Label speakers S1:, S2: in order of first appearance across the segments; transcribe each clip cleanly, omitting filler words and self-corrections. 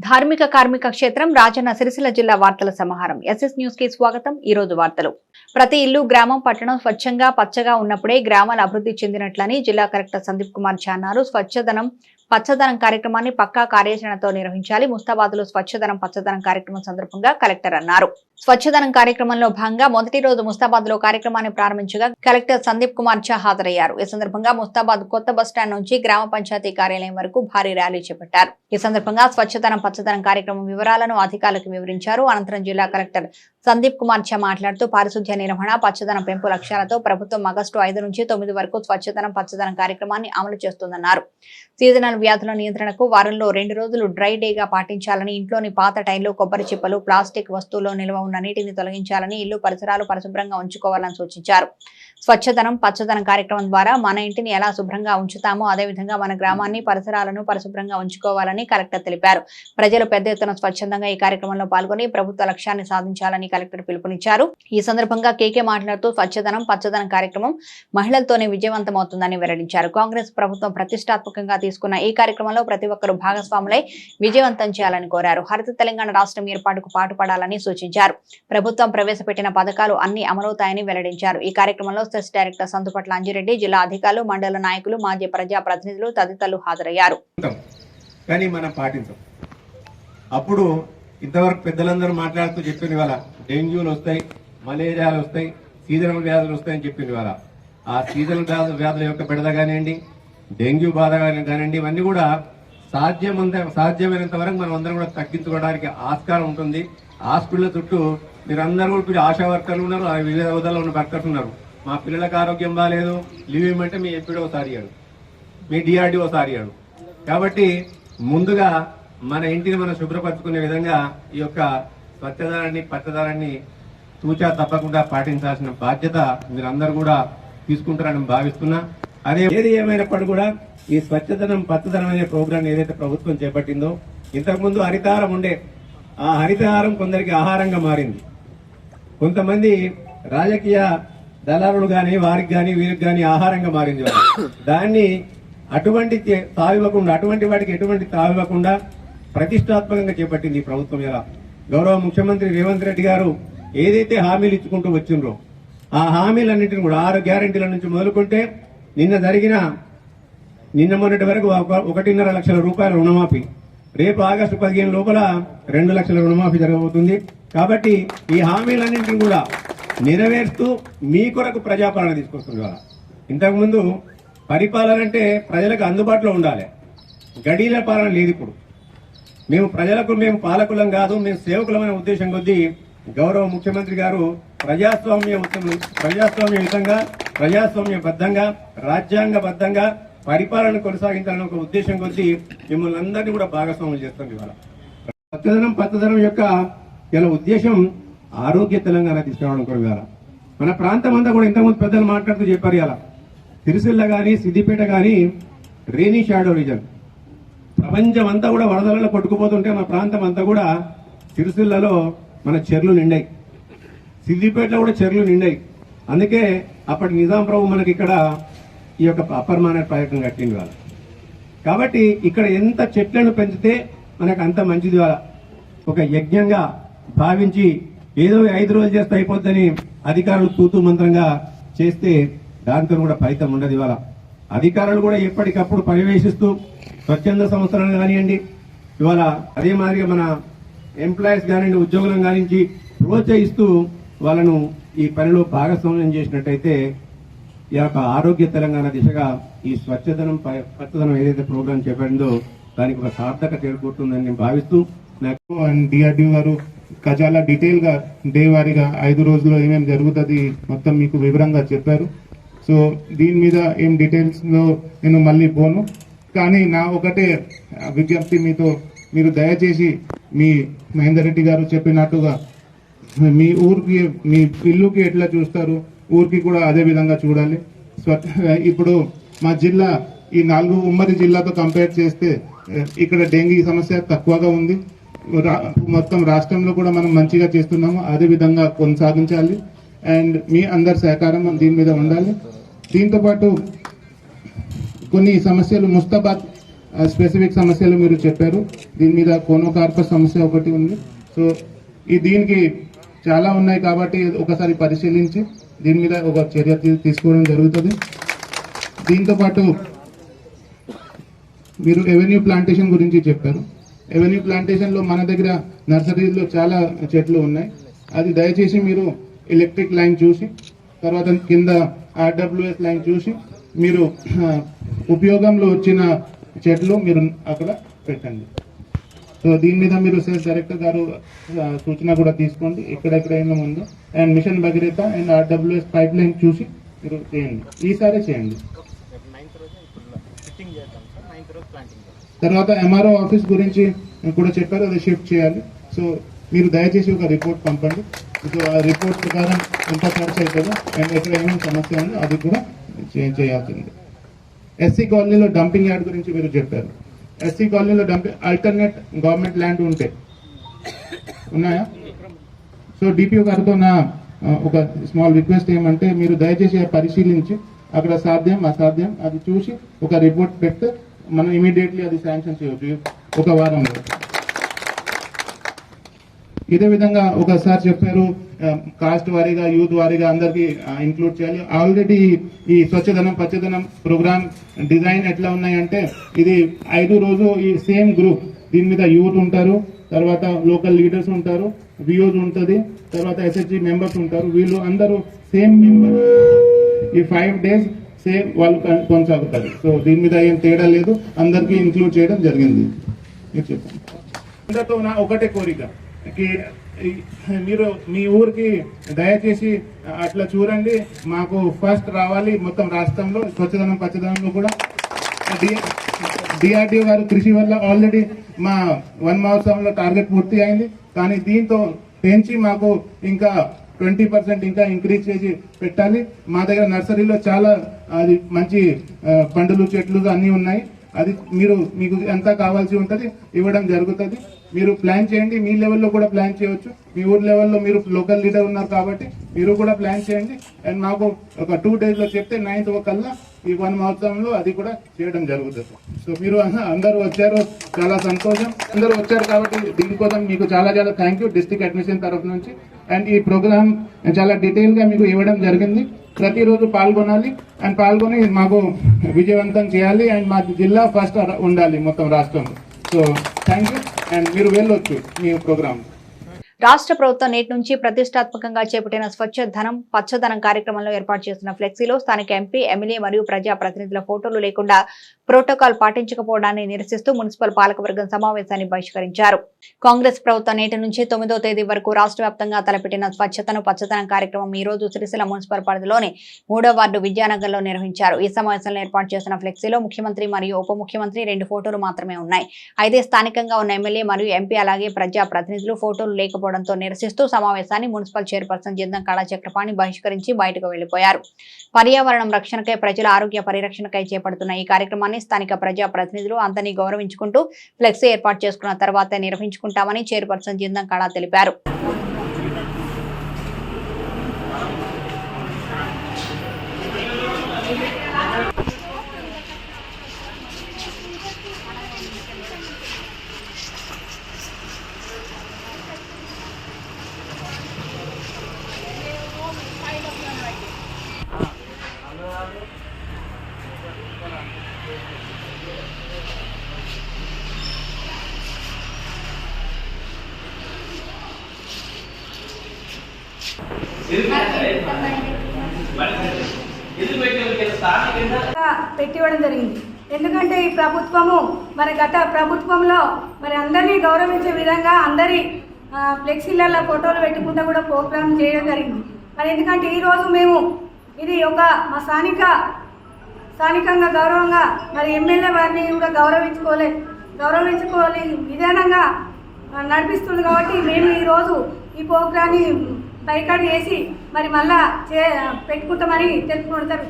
S1: ధార్మిక కార్మిక క్షేత్రం రాజన్న సిరిసిల్ల జిల్లా వార్తల సమాహారం. ఎస్ఎస్ న్యూస్ కి స్వాగతం. ఈ రోజు వార్తలు. ప్రతి ఇల్లు, గ్రామం, పట్టణం స్వచ్ఛంగా పచ్చగా ఉన్నప్పుడే గ్రామాలు అభివృద్ధి చెందినట్లని జిల్లా కలెక్టర్ సందీప్ కుమార్ ఝా అన్నారు. స్వచ్ఛదనం పచ్చదనం కార్యక్రమాన్ని పక్కా కార్యాచరణతో నిర్వహించాలి. ముస్తాబాద్ లో స్వచ్ఛదనం పచ్చదనం కార్యక్రమం సందర్భంగా కలెక్టర్ అన్నారు. స్వచ్ఛదనం కార్యక్రమంలో భాగంగా మొదటి రోజు ముస్తాబాద్ లో కార్యక్రమాన్ని ప్రారంభించగా కలెక్టర్ సందీప్ కుమార్ ఝా హాజరయ్యారు. ఈ సందర్భంగా ముస్తాబాద్ కొత్త బస్టాండ్ నుంచి గ్రామ పంచాయతీ కార్యాలయం వరకు భారీ ర్యాలీ చేపట్టారు. ఈ సందర్భంగా స్వచ్ఛదనం పచ్చదనం కార్యక్రమం వివరాలను అధికారులకు వివరించారు. అనంతరం జిల్లా కలెక్టర్ సందీప్ కుమార్ ఝా మాట్లాడుతూ పారిశుధ్య నిర్వహణ, పచ్చదనం పెంపు లక్ష్యాలతో ప్రభుత్వం ఆగస్టు 5 నుంచి 9 వరకు స్వచ్ఛదనం పచ్చదనం కార్యక్రమాన్ని అమలు చేస్తుందన్నారు. సీజనల్ వ్యాధుల నియంత్రణకు వారంలో 2 రోజులు డ్రై డేగా పాటించాలని, ఇంట్లోని పాత టైర్లు, కొబ్బరి చిప్పలు, ప్లాస్టిక్ వస్తువుల్లో నిల్వ ఉన్న నీటిని తొలగించాలని, ఇల్లు పరిసరాలు పరిశుభ్రంగా ఉంచుకోవాలని సూచించారు. స్వచ్ఛదనం పచ్చదనం కార్యక్రమం ద్వారా మన ఇంటిని ఎలా శుభ్రంగా ఉంచుతామో అదేవిధంగా మన గ్రామాన్ని పరిసరాలను పరిశుభ్రంగా ఉంచుకోవాలని కలెక్టర్ తెలిపారు. ప్రజలు పెద్ద ఎత్తున స్వచ్ఛందంగా ఈ కార్యక్రమంలో పాల్గొని ప్రభుత్వ లక్ష్యాన్ని సాధించాలని కలెక్టర్ పిలుపునిచ్చారు. ఈ సందర్భంగా కేకే మాట్లాడుతూ స్వచ్ఛదనం పచ్చదనం కార్యక్రమం మహిళలతోనే విజయవంతమవుతుందని వెల్లడించారు. కాంగ్రెస్ ప్రభుత్వం ప్రతిష్టాత్మకంగా తీసుకున్న ఈ కార్యక్రమంలో ప్రతి ఒక్కరూ భాగస్వాములై విజయవంతం చేయాలని కోరారు. హరిత తెలంగాణ రాష్ట్రం ఏర్పాటుకు పాటుపడాలని సూచించారు. ప్రభుత్వం ప్రవేశపెట్టిన పథకాలు అన్ని అమలవుతాయని వెల్లడించారు. ఈ కార్యక్రమంలో సెస్ డైరెక్టర్ సందుపట్ల అంజిరెడ్డి, జిల్లా అధికారులు, మండల నాయకులు, మాజీ ప్రజా ప్రతినిధులు తదితరులు హాజరయ్యారు.
S2: కానీ మనం పాటించాం. అప్పుడు ఇంతవరకు పెద్దలందరూ మాట్లాడుతూ చెప్పింది వాళ్ళ డెంగ్యూలు వస్తాయి, మలేరియాలు వస్తాయి, సీజనల్ వ్యాధులు వస్తాయని చెప్పింది వాళ్ళ. ఆ సీజనల్ వ్యాధుల యొక్క బెడద కానివ్వండి, డెంగ్యూ బాధ కానివ్వండి, ఇవన్నీ కూడా సాధ్యమైనంత వరకు మనం అందరం కూడా తగ్గించుకోవడానికి ఆస్కారం ఉంటుంది. హాస్పిటల్ చుట్టూ మీరందరూ కూడా ఆశా వర్కర్లు ఉన్నారు, వివిధ హోదాలో ఉన్న వర్కర్స్ ఉన్నారు. మా పిల్లలకు ఆరోగ్యం బాగాలేదు, లీవ్ ఇవ్వమంటే మీ ఎంపీడో ఒకసారి ఇయ్యాడు, మీ డిఆర్డీ ఒకసారి ఇయ్యాడు. కాబట్టి ముందుగా మన ఇంటిని మనం శుభ్రపరచుకునే విధంగా ఈ యొక్క స్వచ్ఛదనాన్ని పచ్చదనాన్ని తూచా తప్పకుండా పాటించాల్సిన బాధ్యత మీరందరూ కూడా తీసుకుంటారని భావిస్తున్నా. అదే ఏది ఏమైనప్పుడు కూడా ఈ స్వచ్ఛదనం పచ్చదనం అనే ప్రోగ్రాం ఏదైతే ప్రభుత్వం చేపట్టిందో, ఇంతకుముందు హరితహారం ఉండే, ఆ హరితహారం కొందరికి ఆహారంగా మారింది. కొంతమంది రాజకీయ దళారులు గాని వారికి గాని వీరికి గాని ఆహారంగా మారింది. దాన్ని అటువంటి తావివ్వకుండా, అటువంటి వాటికి ఎటువంటి తావివ్వకుండా ప్రతిష్టాత్మకంగా చేపట్టింది ఈ ప్రభుత్వం. ఇలా గౌరవ ముఖ్యమంత్రి రేవంత్ రెడ్డి గారు ఏదైతే హామీలు ఇచ్చుకుంటూ వచ్చిండ్రో ఆ హామీలన్నింటినీ కూడా 6 గ్యారెంటీల నుంచి మొదలుకుంటే నిన్న మొన్నటి వరకు 1.5 లక్షల రూపాయల రుణమాఫీ, రేపు ఆగస్టు 15 లోపల 2 లక్షల రుణమాఫీ జరగబోతుంది. కాబట్టి ఈ హామీలన్నింటినీ కూడా నెరవేరుస్తూ మీ కొరకు ప్రజాపాలన తీసుకొస్తుంది. వాళ్ళ ఇంతకుముందు పరిపాలన అంటే ప్రజలకు అందుబాటులో ఉండాలి, గడీల పాలన లేదు. ఇప్పుడు మేము పాలకులం కాదు, మేము సేవకులమైన ఉద్దేశం కొద్దీ గౌరవ ముఖ్యమంత్రి గారు ప్రజాస్వామ్యయుతంగా, ప్రజాస్వామ్యబద్ధంగా, రాజ్యాంగబద్ధంగా పరిపాలన కొనసాగించాలని ఒక ఉద్దేశం కొద్దీ మిమ్మల్ని అందరినీ కూడా భాగస్వాములు చేస్తుంది. ఇవాళ స్వచ్ఛదనం పచ్చదనం యొక్క ఇలా ఉద్దేశం ఆరోగ్య తెలంగాణ తీసుకురావడం కూడా. ఇవాళ మన ప్రాంతం అంతా కూడా ఇంతకుముందు పెద్దలు మాట్లాడుతూ చెప్పారు. ఇలా సిరిసిల్ల గాని సిద్దిపేట గాని రెయినీ షాడో రీజన్, ప్రపంచం అంతా కూడా వరదలలో కొట్టుకుపోతుంటే మన ప్రాంతం అంతా కూడా సిరిసిల్లలో మన చెర్లు నిండాయి, సిద్దిపేటలో కూడా చెర్లు నిండాయి. అందుకే అప్పటి నిజాం ప్రభు మనకి ఇక్కడ ఈ యొక్క అప్పర్ మానేర్ ప్రాజెక్టును కట్టింది వాళ్ళ. కాబట్టి ఇక్కడ ఎంత చెట్లను పెంచితే మనకు అంత మంచిది. వాళ్ళ ఒక యజ్ఞంగా భావించి ఏదో 5 రోజులు చేస్తే అయిపోద్దని అధికారులు తూతూ మంత్రంగా చేస్తే దాంతో కూడా ఫలితం ఉండదు. ఇవాళ అధికారులు కూడా ఎప్పటికప్పుడు పర్యవేక్షిస్తూ స్వచ్ఛంద సంస్థలను కానివ్వండి, ఇవాళ అదే మాదిరిగా మన ఎంప్లాయీస్ కానివ్వండి, ఉద్యోగులను కానించి ప్రోత్సహిస్తూ వాళ్ళను ఈ పనిలో భాగస్వామ్యం చేసినట్టయితే ఈ యొక్క ఆరోగ్య తెలంగాణ దిశగా ఈ స్వచ్ఛదనం పచ్చదనం ఏదైతే ప్రోగ్రాం చేపడిందో దానికి ఒక సార్థకత చేకూరుతుందని నేను భావిస్తూ
S3: డిఆర్డీ గారు చాలా డీటెయిల్ గా డే వారీగా 5 రోజుల్లో ఏమేమి జరుగుతుంది మొత్తం మీకు వివరంగా చెప్పారు. సో దీని మీద ఏం డీటెయిల్స్ లో నేను మళ్ళీ పోను. కానీ నా ఒకటే విజ్ఞప్తి, మీరు దయచేసి మీ మహేందర్ రెడ్డి గారు చెప్పినట్టుగా మీ ఊరికి, మీ ఇల్లుకి ఎట్లా చూస్తారు ఊరికి కూడా అదే విధంగా చూడాలి. ఇప్పుడు మా జిల్లా ఈ 4 ఉమ్మడి జిల్లాతో కంపేర్ చేస్తే ఇక్కడ డెంగీ సమస్య తక్కువగా ఉంది. మొత్తం రాష్ట్రంలో కూడా మనం మంచిగా చేస్తున్నాము, అదే విధంగా కొనసాగించాలి. అండ్ మీ అందరి సహకారం దీని మీద ఉండాలి. దీంతో పాటు కొన్ని సమస్యలు స్పెసిఫిక్ సమస్యలు మీరు చెప్పారు. దీని మీద కోనోకార్పస్ సమస్య ఒకటి ఉంది. సో దీనికి చాలా ఉన్నాయి కాబట్టి ఒకసారి పరిశీలించి దీని మీద ఒక చర్య తీసుకోవడం జరుగుతుంది. దీంతో పాటు మీరు ఎవెన్యూ ప్లాంటేషన్ గురించి చెప్పారు. ఎవెన్యూ ప్లాంటేషన్ లో మన దగ్గర నర్సరీలో చాలా చెట్లు ఉన్నాయి. అది దయచేసి మీరు ఎలక్ట్రిక్ లైన్ చూసి తర్వాత కింద RWS లైన్ చూసి మీరు ఉపయోగంలో వచ్చిన చెట్లు మీరు అక్కడ పెట్టండి. సో దీని మీద మీరు సేల్స్ డైరెక్టర్ గారు సూచన కూడా తీసుకోండి ఎక్కడెక్కడైనా ఉందో. And mission Bhagiratha and RWS pipeline చూసి మీరు చేయండి, ఈసారి చేయండి. తర్వాత MRO ఆఫీస్ గురించి కూడా చెప్పారు, అది షిఫ్ట్ చేయాలి. సో మీరు దయచేసి ఒక రిపోర్ట్ పంపండి. సో ఆ రిపోర్ట్ ప్రకారం ఎంత ఖర్చు అవుతుందో అండ్ ఎక్కడ ఏమేమి సమస్య ఉందో అది కూడా చేయాల్సింది. SC కాలనీలో డంపింగ్ యార్డ్ గురించి మీరు చెప్పారు. SC కాలనీలో డంపింగ్ ఆల్టర్నేట్ గవర్నమెంట్ ల్యాండ్ ఉంటే ఉన్నాయా? సో DPO గారితో నా ఒక స్మాల్ రిక్వెస్ట్ ఏమంటే మీరు దయచేసి పరిశీలించి అక్కడ సాధ్యం అసాధ్యం అది చూసి ఒక రిపోర్ట్ పెడితే మనం ఇమీడియట్లీ అది శాంక్షన్ చేయవచ్చు ఒక వారంలో. ఇదే విధంగా ఒకసారి చెప్పారు కాస్ట్ వారీగా యూత్ వారీగా అందరికి ఇంక్లూడ్ చేయాలి. ఆల్రెడీ ఈ స్వచ్ఛధనం పచ్చదనం ప్రోగ్రామ్ డిజైన్ ఎట్లా ఉన్నాయంటే ఇది 5 రోజు ఈ సేమ్ గ్రూప్, దీని మీద యూత్ ఉంటారు, తర్వాత లోకల్ లీడర్స్ ఉంటారు, విఓస్ ఉంటుంది, తర్వాత SHG మెంబర్స్ ఉంటారు. వీళ్ళు అందరూ సేమ్ మెంబర్ ఈ 5 days సేమ్ వాళ్ళు కొనసాగుతారు. సో దీని మీద ఏం తేడా లేదు, అందరికీ ఇంక్లూడ్ చేయడం జరిగింది. మీరు చెప్పండి. అందరితో నా ఒకటే కోరిక, మీరు మీ ఊరికి దయచేసి అట్లా చూడండి, మాకు ఫస్ట్ రావాలి మొత్తం రాష్ట్రంలో స్వచ్ఛదనం పచ్చదనంలో కూడా. DRDO గారు కృషి వల్ల ఆల్రెడీ మా 1 మహోత్సవంలో టార్గెట్ పూర్తి అయింది, కానీ దీంతో పెంచి మాకు ఇంకా 20% ఇంకా ఇంక్రీజ్ చేసి పెట్టాలి. మా దగ్గర నర్సరీలో చాలా అది మంచి పండులు చెట్లు అన్నీ ఉన్నాయి. అది మీకు ఎంత కావాల్సి ఉంటుంది ఇవ్వడం జరుగుతుంది. మీరు ప్లాన్ చేయండి, మీ లెవెల్లో కూడా ప్లాన్ చేయవచ్చు. మీ ఊరు లెవెల్లో మీరు లోకల్ లీడర్ ఉన్నారు కాబట్టి మీరు కూడా ప్లాన్ చేయండి. అండ్ మాకు ఒక 2 days లో చెప్తే 9th కల్లా ఈ 1 మహోత్సవంలో అది కూడా చేయడం జరుగుతుంది. సో మీరు అందరూ వచ్చారు, చాలా సంతోషం. అందరూ వచ్చారు కాబట్టి దీనికోసం మీకు చాలా చాలా థ్యాంక్ యూ డిస్ట్రిక్ట్ అడ్మినిస్ట్రేషన్ తరఫు నుంచి. అండ్ ఈ ప్రోగ్రామ్ చాలా డీటెయిల్ గా మీకు ఇవ్వడం జరిగింది. ప్రతిరోజు పాల్గొనాలి అండ్ పాల్గొని మాకు విజయవంతం చేయాలి అండ్ మా జిల్లా ఫస్ట్ ఉండాలి మొత్తం రాష్ట్రంలో. సో థ్యాంక్ యూ అండ్ మీరు వెళ్ళొచ్చు మీ ప్రోగ్రామ్.
S1: రాష్ట్ర ప్రభుత్వం నేటి నుంచి ప్రతిష్టాత్మకంగా చేపట్టిన స్వచ్ఛ ధనం పచ్చదనం కార్యక్రమంలో ఏర్పాటు చేస్తున్న ఫ్లెక్సీలో స్థానిక ఎంపీ, ఎమ్మెల్యే మరియు ప్రజా ప్రతినిధుల ఫోటోలు లేకుండా ప్రోటోకాల్ పాటించకపోవడాన్ని నిరసిస్తూ మున్సిపల్ పాలకవర్గం సమావేశాన్ని బహిష్కరించారు. కాంగ్రెస్ ప్రభుత్వం నేటి నుంచి 9వ తేదీ వరకు రాష్ట్ర వ్యాప్తంగా తలపెట్టిన స్వచ్ఛతను పచ్చదనం కార్యక్రమం ఈ రోజు సిరిసిల్ల మున్సిపల్ పరిధిలోని 3వ వార్డు విద్యానగర్లో నిర్వహించారు. ఈ సమావేశంలో ఏర్పాటు చేసిన ఫ్లెక్సీలో ముఖ్యమంత్రి మరియు ఉప ముఖ్యమంత్రి 2 ఫోటోలు మాత్రమే ఉన్నాయి. అయితే స్థానికంగా ఉన్న ఎమ్మెల్యే మరియు ఎంపీ అలాగే ప్రజా ప్రతినిధులు ఫోటోలు లేకపోవడంతో నిరసిస్తూ సమావేశాన్ని మున్సిపల్ చైర్పర్సన్ జిందం కళా చక్రపాణి బహిష్కరించి బయటకు వెళ్లిపోయారు. పర్యావరణం రక్షణకై, ప్రజల ఆరోగ్య పరిరక్షణకై చేపడుతున్న ఈ కార్యక్రమాన్ని స్థానిక ప్రజా ప్రతినిధులు అందరినీ గౌరవించుకుంటూ ఫ్లెక్సీ ఏర్పాటు చేసుకున్న తర్వాతే నిర్వహించుకుంటామని చైర్పర్సన్ జిందం కళా తెలిపారు.
S4: పెట్టివ్వడం జరిగింది. ఎందుకంటే ఈ ప్రభుత్వము మరి గత ప్రభుత్వంలో మరి అందరినీ గౌరవించే విధంగా అందరి ఫ్లెక్సీలలో ఫోటోలు పెట్టుకుంటూ కూడా ప్రోగ్రామ్ చేయడం జరిగింది. మరి ఎందుకంటే ఈరోజు మేము ఇది ఒక మా స్థానికంగా గౌరవంగా మరి ఎమ్మెల్యే వారిని కూడా గౌరవించుకోవాలి విధానంగా నడిపిస్తుంది కాబట్టి మేము ఈరోజు ఈ ప్రోగ్రాన్ని బైకాట్ చేసి మరి మళ్ళా పెట్టుకుంటామని తెలుపుకుంటారు.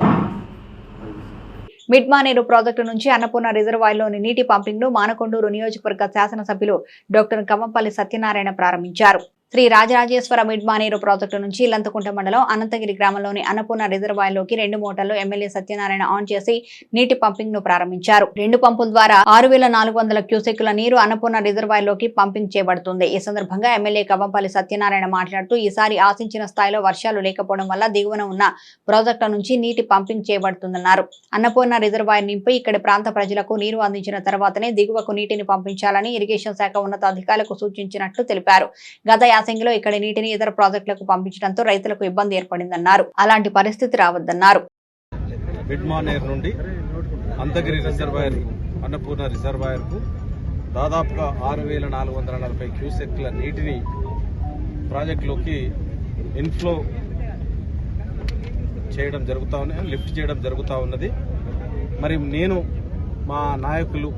S1: మిడ్మానేరు ప్రాజెక్టు నుంచి అన్నపూర్ణ రిజర్వాయర్లోని నీటి పంపింగ్ను మానకొండూరు నియోజకవర్గ శాసనసభ్యులు డాక్టర్ కవ్వంపల్లి సత్యనారాయణ ప్రారంభించారు. శ్రీ రాజరాజేశ్వర మిడ్ మానేరు ప్రాజెక్టు నుంచి ఇల్లంతకుంట మండలం అనంతగిరి గ్రామంలోని అన్నపూర్ణ రిజర్వాయర్లోకి 2 మోటార్లు ఎమ్మెల్యే సత్యనారాయణ ఆన్ చేసి నీటి పంపింగ్ ను ప్రారంభించారు. 2 పంపుల ద్వారా 6,400 క్యూసెక్కుల నీరు అన్నపూర్ణ రిజర్వాయర్లోకి పంపింగ్ చేయబడుతుంది. ఈ సందర్భంగా ఎమ్మెల్యే కవ్వంపల్లి సత్యనారాయణ మాట్లాడుతూ ఈసారి ఆశించిన స్థాయిలో వర్షాలు లేకపోవడం వల్ల దిగువన ఉన్న ప్రాజెక్టుల నుంచి నీటి పంపింగ్ చేయబడుతుందన్నారు. అన్నపూర్ణ రిజర్వాయర్ నింపి ఇక్కడి ప్రాంత ప్రజలకు నీరు అందించిన తర్వాతనే దిగువకు నీటిని పంపించాలని ఇరిగేషన్ శాఖ ఉన్నతాధికారులకు సూచించినట్లు తెలిపారు. గత యాసంగిలో ఇక్కడి నీటిని ఇతర ప్రాజెక్టులకు పంపించడంతో రైతులకు ఇబ్బంది ఏర్పడిందన్నారు. అలాంటి పరిస్థితి రావద్దన్నారు.
S5: మిడ్ మానేర్ నుండి అంతగిరి రిజర్వాయర్ అన్నపూర్ణ రిజర్వాయర్ కు దాదాపుగా 6,440 క్యూసెక్ల నీటిని ప్రాజెక్టులోకి ఇన్ఫ్లో చేయడం జరుగుతూ ఉన్నది, లిఫ్ట్ చేయడం జరుగుతూ ఉన్నది. మరి నేను మా నాయకులు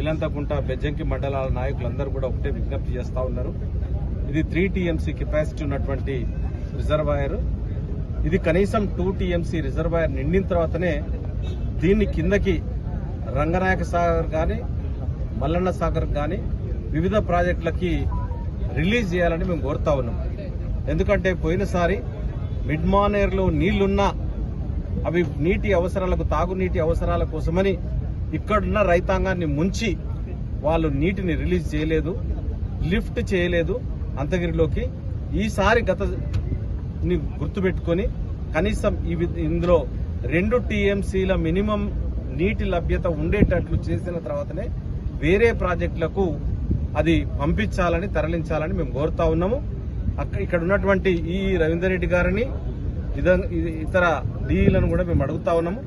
S5: ఇల్లంతకుంట బెజ్జంకి మండలాల నాయకులందరూ కూడా ఒకటే విజ్ఞప్తి చేస్తూ ఉన్నారు. ఇది 3 TMC కెపాసిటీ ఉన్నటువంటి రిజర్వాయర్. ఇది కనీసం 2 TMC రిజర్వాయర్ నిండిన తర్వాతనే దీన్ని కిందకి రంగనాయక సాగర్ కానీ మల్లన్న సాగర్ కానీ వివిధ ప్రాజెక్టులకి రిలీజ్ చేయాలని మేము కోరుతా ఉన్నాం. ఎందుకంటే పోయినసారి మిడ్ మానేర్లో నీళ్లున్నా అవి నీటి అవసరాలకు, తాగునీటి అవసరాల కోసమని ఇక్కడున్న రైతాంగాన్ని ముంచి వాళ్ళు నీటిని రిలీజ్ చేయలేదు, లిఫ్ట్ చేయలేదు అంతగిరిలోకి. ఈసారి గతని గుర్తుపెట్టుకొని కనీసం ఇందులో 2 TMCల మినిమం నీటి లభ్యత ఉండేటట్లు చేసిన తర్వాతనే వేరే ప్రాజెక్టులకు అది పంపించాలని, తరలించాలని మేము కోరుతా ఉన్నాము. ఇక్కడ ఉన్నటువంటి ఈ రవీందర్ రెడ్డి గారిని ఇతర డీలను కూడా మేము అడుగుతా ఉన్నాము.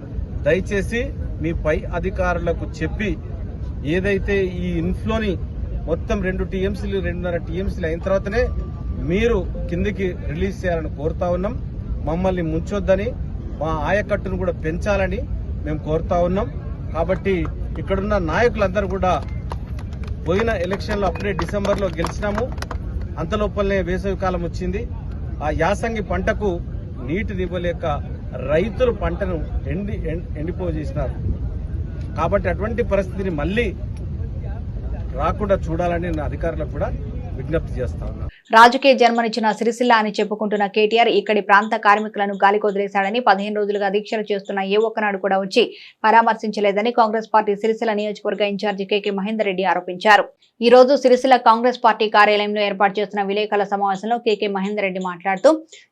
S5: దయచేసి మీ పై అధికారులకు చెప్పి ఏదైతే ఈ ఇన్ఫ్లోని మొత్తం 2 TMCలు 2.5 TMCలు అయిన తర్వాతనే మీరు కిందికి రిలీజ్ చేయాలని కోరుతా ఉన్నాం. మమ్మల్ని ముంచొద్దని, మా ఆయకట్టును కూడా పెంచాలని మేము కోరుతా ఉన్నాం. కాబట్టి ఇక్కడున్న నాయకులందరూ కూడా పోయిన ఎలక్షన్లో అప్పుడే డిసెంబర్లో గెలిచినాము. అంతలోపలనే వేసవి కాలం వచ్చింది. ఆ యాసంగి పంటకు నీటిని ఇవ్వలేక రైతులు పంటను ఎండిపోజేసినారు. కాబట్టి అటువంటి పరిస్థితిని మళ్లీ రాకుండా చూడాలని నేను అధికారులకు కూడా విజ్ఞప్తి చేస్తా ఉన్నాను.
S1: రాజకీయ జన్మనిచ్చిన సిరిసిల్ల అని చెప్పుకుంటున్న కేటీఆర్ ఇక్కడి ప్రాంత కార్మికులను గాలికొదిలేశాడని 15 రోజులుగా దీక్షలు చేస్తున్న ఏ ఒక్కనాడు కూడా వచ్చి పరామర్శించలేదని కాంగ్రెస్ పార్టీ సిరిసిల్ల నియోజకవర్గ ఇన్ఛార్జి కేకే మహేందర్ రెడ్డి ఆరోపించారు. ఈ రోజు సిరిసిల్ల కాంగ్రెస్ పార్టీ కార్యాలయంలో ఏర్పాటు చేస్తున్న విలేకరుల సమావేశంలో కేకే మహేందర్ రెడ్డి మాట్లాడుతూ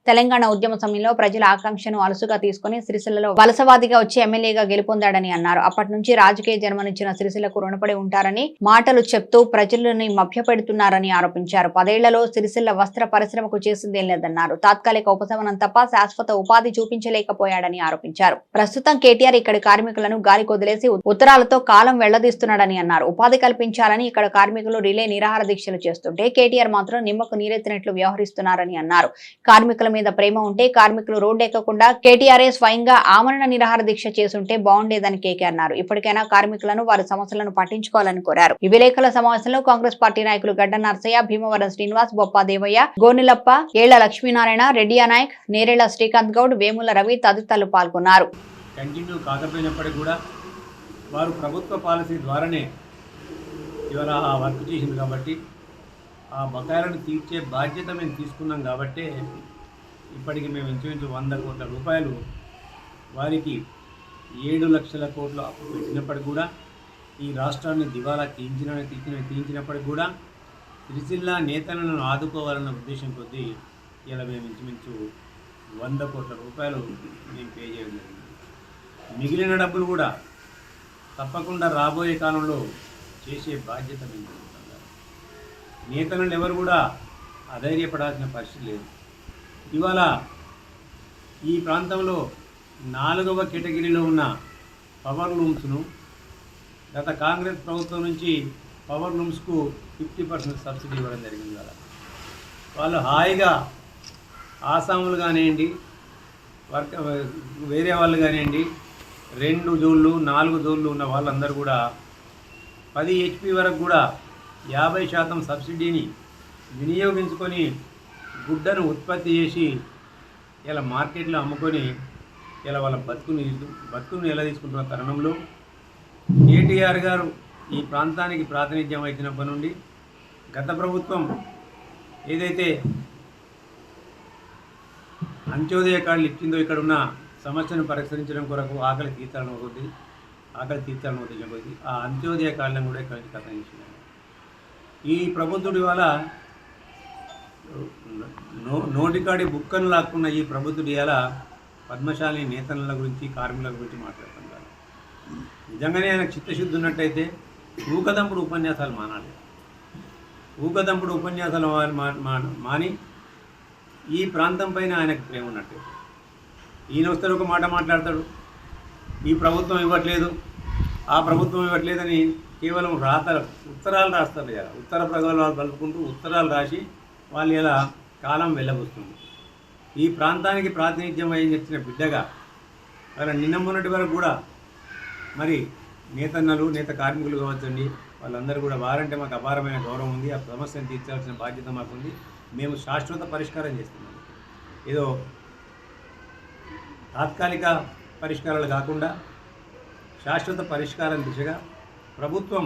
S1: తెలంగాణ ఉద్యమ సమయంలో ప్రజల ఆకాంక్షను అలసుగా తీసుకుని సిరిసిల్లలో వలసవాదిగా వచ్చి ఎమ్మెల్యేగా గెలుపొందాడని అన్నారు. అప్పటి నుంచి రాజకీయ జన్మనిచ్చిన సిరిసిల్లకు రుణపడి ఉంటారని మాటలు చెప్తూ ప్రజలని మభ్యపెడుతున్నారని ఆరోపించారు. 10 ఏళ్లలో సిరిసిల్ల వస్త్ర పరిశ్రమకు చేసిందేం లేదన్నారు. తాత్కాలిక ఉపశమనం తప్ప శాశ్వత ఉపాధి చూపించలేకపోయాడని ఆరోపించారు. ప్రస్తుతం కేటీఆర్ ఇక్కడి కార్మికులను గాలి కొదిలేసి ఉత్తరాలతో కాలం వెళ్లదీస్తున్నాడని అన్నారు. ఉపాధి కల్పించాలని ఇక్కడ కార్మికులు రిలే నిరాహార దీక్షలు చేస్తుంటే కేటీఆర్ మాత్రం నిమ్మకు నీరెత్తినట్లు వ్యవహరిస్తున్నారని అన్నారు. కార్మికుల మీద ప్రేమ ఉంటే కార్మికులు రోడ్డు ఎక్కకుండా కేటీఆర్ఏ స్వయంగా ఆమరణ నిరాహార దీక్ష చేసుంటే బాగుండేదని కేకే అన్నారు. ఇప్పటికైనా కార్మికులను వారి సమస్యలను పట్టించుకోవాలని కోరారు. ఈ విలేకరుల సమావేశంలో కాంగ్రెస్ పార్టీ నాయకులు గడ్డ నర్సయ్య, భీమవరం శ్రీనివాస్, బొప్ప దేవయ్య, గోనెలప్ప, ఏళ్ల లక్ష్మీనారాయణ, రెడ్డియా నాయక్, నేరేళ్ల శ్రీకాంత్ గౌడ్, వేముల రవి తదితరులు పాల్గొన్నారు.
S6: కంటిన్యూ కాకపోయినప్పటికీ కూడా వారు ప్రభుత్వ పాలసీ ద్వారానే ఇవాళ ఆ వర్క్ చేసింది కాబట్టి ఆ బకాయిలను తీర్చే బాధ్యత మేము తీసుకున్నాం కాబట్టి ఇప్పటికి మేము ఇంచుమించు 100 కోట్ల రూపాయలు వారికి 7 లక్షల కోట్ల అప్పు పెట్టినప్పటికి కూడా ఈ రాష్ట్రాన్ని దివాలా తీయించినప్పటికి కూడా సిరిసిల్ల నేతలను ఆదుకోవాలన్న ఉద్దేశం కొద్దీ ఇలా మేము ఇంచుమించు 100 కోట్ల రూపాయలు మేము పే చేయడం జరిగింది. మిగిలిన డబ్బులు కూడా తప్పకుండా రాబోయే కాలంలో చేసే బాధ్యత మేము తీసుకుంటాం. నేతలను ఎవరు కూడా అధైర్యపడాల్సిన పరిస్థితి లేదు. ఇవాళ ఈ ప్రాంతంలో 4వ కేటగిరీలో ఉన్న పవర్ లూమ్స్ను గత కాంగ్రెస్ ప్రభుత్వం నుంచి పవర్ లూమ్స్కు 50% సబ్సిడీ ఇవ్వడం జరిగింది. వాళ్ళు హాయిగా ఆసాములు కానివ్వండి, వేరే వాళ్ళు కానివ్వండి, 2 జోళ్ళు 4 జోళ్ళు ఉన్న వాళ్ళందరూ కూడా 10 HP వరకు కూడా 50% సబ్సిడీని వినియోగించుకొని గుడ్డను ఉత్పత్తి చేసి ఇలా మార్కెట్లో అమ్ముకొని ఇలా వాళ్ళ బతుకును ఎలా తీసుకుంటున్న తరుణంలో కేటీఆర్ గారు ఈ ప్రాంతానికి ప్రాతినిధ్యం వహించినప్పటి నుండి గత ప్రభుత్వం ఏదైతే అంత్యోదయ కార్డులు ఇచ్చిందో ఇక్కడ ఉన్న సమస్యను పరిష్కరించడం కొరకు ఆకలి తీర్చాలని ఉద్దేశం కొద్ది ఆ అంత్యోదయ కార్డులను కూడా ఇక్కడ కథించినారు. ఈ ప్రభుత్వుడి వల్ల నోటికాడి బుక్కను లాక్కున్న ఈ ప్రభుత్వుడి ఇలా పద్మశాలి నేతల గురించి కార్మికుల గురించి మాట్లాడుతున్నారు. నిజంగానే ఆయనకు చిత్తశుద్ధి ఉన్నట్టయితే ఊకదంపుడు ఉపన్యాసాలు మానాలి. ఊకదంపుడు ఉపన్యాసాలు మాని ఈ ప్రాంతం పైన ఆయనకు ప్రేమ ఉన్నట్టు. ఈయన వస్తే ఒక మాట మాట్లాడతాడు, ఈ ప్రభుత్వం ఇవ్వట్లేదు, ఆ ప్రభుత్వం ఇవ్వట్లేదని కేవలం ఉత్తరాలు రాస్తారు కదా, ఉత్తర ప్రగల్భాలు పలుపుకుంటూ ఉత్తరాలు రాసి వాళ్ళు ఇలా కాలం వెళ్ళబోస్తుంది. ఈ ప్రాంతానికి ప్రాతినిధ్యం వహించిన బిడ్డగా వాళ్ళ నిన్న మొన్నటి వరకు కూడా మరి నేత కార్మికులు కావచ్చండి, వాళ్ళందరూ కూడా వారంటే మాకు అపారమైన గౌరవం ఉంది, ఆ సమస్యను తీర్చాల్సిన బాధ్యత మాకుంది, మేము శాశ్వత పరిష్కారం చేస్తున్నాం. ఏదో తాత్కాలిక పరిష్కారాలు కాకుండా శాశ్వత పరిష్కారం దిశగా ప్రభుత్వం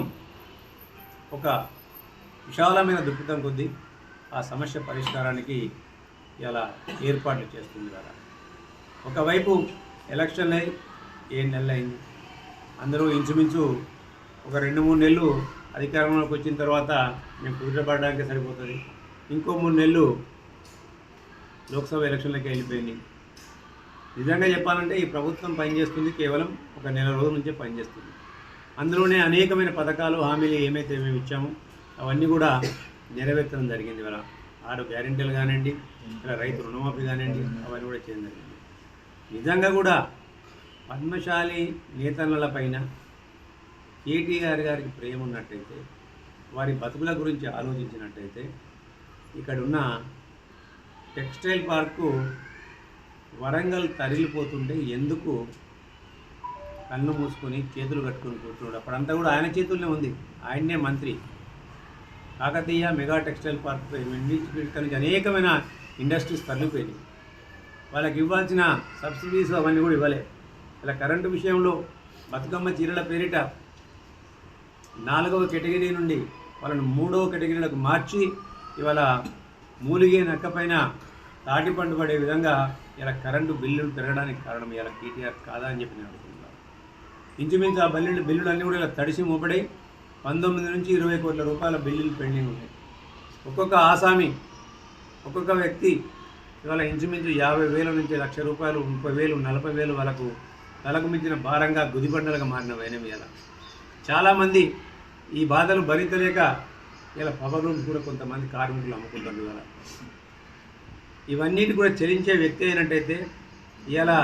S6: ఒక విశాలమైన దృక్పథం కొద్దీ ఆ సమస్య పరిష్కారానికి ఇలా ఏర్పాట్లు చేస్తుంది కదా. ఒకవైపు ఎలక్షన్లు అయి 7 నెలలు అయింది, అందరూ ఇంచుమించు ఒక 2-3 నెలలు అధికారంలోకి వచ్చిన తర్వాత మేము కుదుటపడడానికి సరిపోతుంది, ఇంకో 3 నెలలు లోక్సభ ఎలక్షన్లకి వెళ్ళిపోయింది. నిజంగా చెప్పాలంటే ఈ ప్రభుత్వం పనిచేస్తుంది కేవలం ఒక నెల రోజుల నుంచే పనిచేస్తుంది. అందులోనే అనేకమైన పథకాలు హామీలు ఏమైతే మేము ఇచ్చామో అవన్నీ కూడా నెరవేర్చడం జరిగింది. ఇవాళ 6 గ్యారెంటీలు కానివ్వండి, ఇలా రైతు రుణమాఫీ కానివ్వండి, అవన్నీ కూడా చేయడం జరిగింది. నిజంగా కూడా పద్మశాలి నేతల పైన కేటీఆర్ గారికి ప్రేమ ఉన్నట్టయితే, వారి బతుకుల గురించి ఆలోచించినట్టయితే, ఇక్కడున్న టెక్స్టైల్ పార్కు వరంగల్ తరిలిపోతుంటే ఎందుకు కళ్ళు మూసుకొని చేతులు కట్టుకొని కూర్చున్నాడు? అప్పుడంతా కూడా ఆయన చేతుల్లోనే ఉంది, ఆయన్నే మంత్రి. కాకతీయ మెగా టెక్స్టైల్ పార్క్ నుంచి అనేకమైన ఇండస్ట్రీస్ తరలిపోయినాయి. వాళ్ళకి ఇవ్వాల్సిన సబ్సిడీస్ అవన్నీ కూడా ఇవ్వలే. ఇలా కరెంటు విషయంలో బతుకమ్మ చీరల పేరిట 4వ కేటగిరీ నుండి వాళ్ళని 3వ కేటగిరీలకు మార్చి ఇవాళ మూలిగే నక్కపైన తాటిపండు పడే విధంగా ఇలా కరెంటు బిల్లులు పెరగడానికి కారణం ఇలా కేటీఆర్ కాదా అని చెప్పి నేను అడుగుతున్నాను. ఇంచుమించు ఆ బిల్లులు అన్నీ కూడా ఇలా తడిసి మూపడి 19 నుంచి 20 కోట్ల రూపాయల బిల్లులు పెండింగ్ ఉన్నాయి. ఒక్కొక్క ఆసామి, ఒక్కొక్క వ్యక్తి ఇవాళ ఇంచుమించు 50,000 నుంచి 1,00,000 రూపాయలు, 30,000, 40,000 వాళ్ళకు తలకు మించిన భారంగా గుదిబండలుగా మారిన వైనం. ఇలా చాలామంది ఈ బాధలు భరించలేక ఇలా పవర్ రూమ్స్ కూడా కొంతమంది కార్మికులు అమ్ముకుంటారు. ఇవాళ ఇవన్నిటి కూడా చెల్లించే వ్యక్తి అయినట్టయితే ఇలా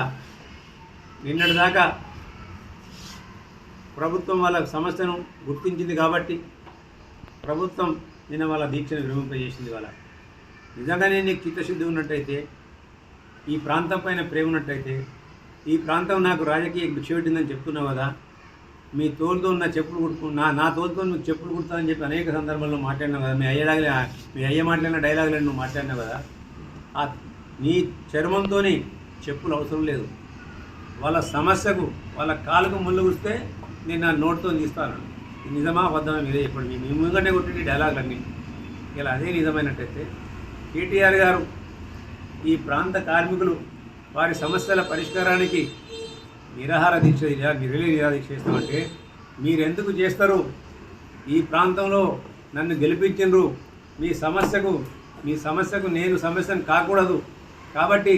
S6: నిన్నటిదాకా ప్రభుత్వం వాళ్ళ సమస్యను గుర్తించింది కాబట్టి ప్రభుత్వం నిన్న వాళ్ళ దీక్షను విరమింపజేసింది. వాళ్ళ నిజంగానే నీకు చిత్తశుద్ధి ఉన్నట్టయితే, ఈ ప్రాంతం పైన ప్రేమ ఉన్నట్టయితే, ఈ ప్రాంతం నాకు రాజకీయ భిక్ష పెట్టిందని చెప్తున్నావు కదా, మీ తోలుతో ఉన్న చెప్పులు కుట్టుకు నా తోలుతో నువ్వు చెప్పులు కుడతానని చెప్పి అనేక సందర్భాల్లో మాట్లాడినావు కదా. మీ అయ్య మాట్లాడిన డైలాగులను నువ్వు మాట్లాడినావు కదా. నీ చర్మంతో చెప్పులు అవసరం లేదు. వాళ్ళ సమస్యకు, వాళ్ళ కాలుకు ముళ్ళు గుస్తే నేను నా నోట్తో తీస్తాను. నిజమా అబద్ధమా మీరే చెప్పండి. మీ ముందుగానే కొట్టిన డైలాగులన్నీ ఇలా అదే నిజమైనట్టయితే కేటీఆర్ గారు ఈ ప్రాంత కార్మికులు వారి సమస్యల పరిష్కారానికి నిరాహార దీక్ష చేస్తామంటే మీరెందుకు చేస్తారు? ఈ ప్రాంతంలో నన్ను గెలిపించరు, మీ సమస్యకు నేను సమస్యను కాకూడదు కాబట్టి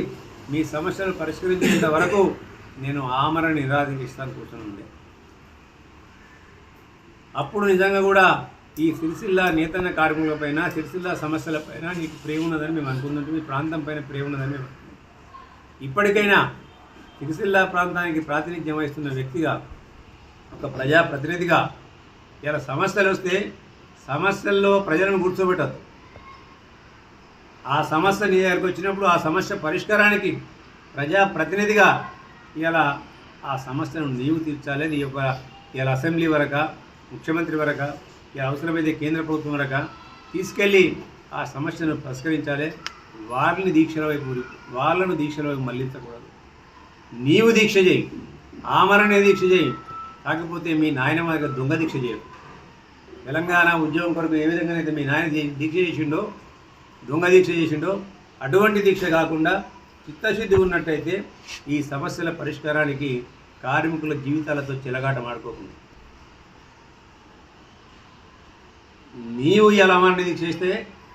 S6: మీ సమస్యలు పరిష్కరించేంత వరకు నేను ఆమరణ నిరాదీక్షిస్తాను కూర్చొని ఉండే. అప్పుడు నిజంగా కూడా ఈ సిరిసిల్ల నేతన్న కార్మికులపైన, సిరిసిల్ల సమస్యలపైన నీకు ప్రేమ ఉన్నదని మేము అనుకుంటుంటే, మీ ప్రాంతం పైన ప్రేమ ఉన్నదని మేము ఇప్పటికైనా సిరిసిల్ల ప్రాంతానికి ప్రాతినిధ్యం వహిస్తున్న వ్యక్తిగా, ఒక ప్రజాప్రతినిధిగా ఇలా సమస్యలు వస్తే సమస్యల్లో ప్రజలను కూర్చోబెట్టదు. ఆ సమస్య నీ దగ్గరికి వచ్చినప్పుడు ఆ సమస్య పరిష్కారానికి ప్రజాప్రతినిధిగా ఇలా ఆ సమస్యను నీవు తీర్చాలి. నీ యొక్క ఇలా అసెంబ్లీ వరకు, ముఖ్యమంత్రి వరకు, ఇలా అవసరమైతే కేంద్ర ప్రభుత్వం వరకు తీసుకెళ్ళి ఆ సమస్యను పరిష్కరించాలి. వాళ్ళను దీక్షల వైపు మళ్లించకూడదు. నీవు దీక్ష చేయి, ఆమరణ దీక్ష చేయి. కాకపోతే మీ నాయన దగ్గర దొంగ దీక్ష చేయవు. తెలంగాణ ఉద్యోగం కొరకు ఏ విధంగానైతే మీ నాయన దీక్ష చేసిండో దొంగ దీక్ష చేసిండో అటువంటి దీక్ష కాకుండా చిత్తశుద్ధి ఉన్నట్టయితే ఈ సమస్యల పరిష్కారానికి కార్మికుల జీవితాలతో చెలగాట మాడుకోకుండా నీవు ఇలా అమాన్ని చేస్తే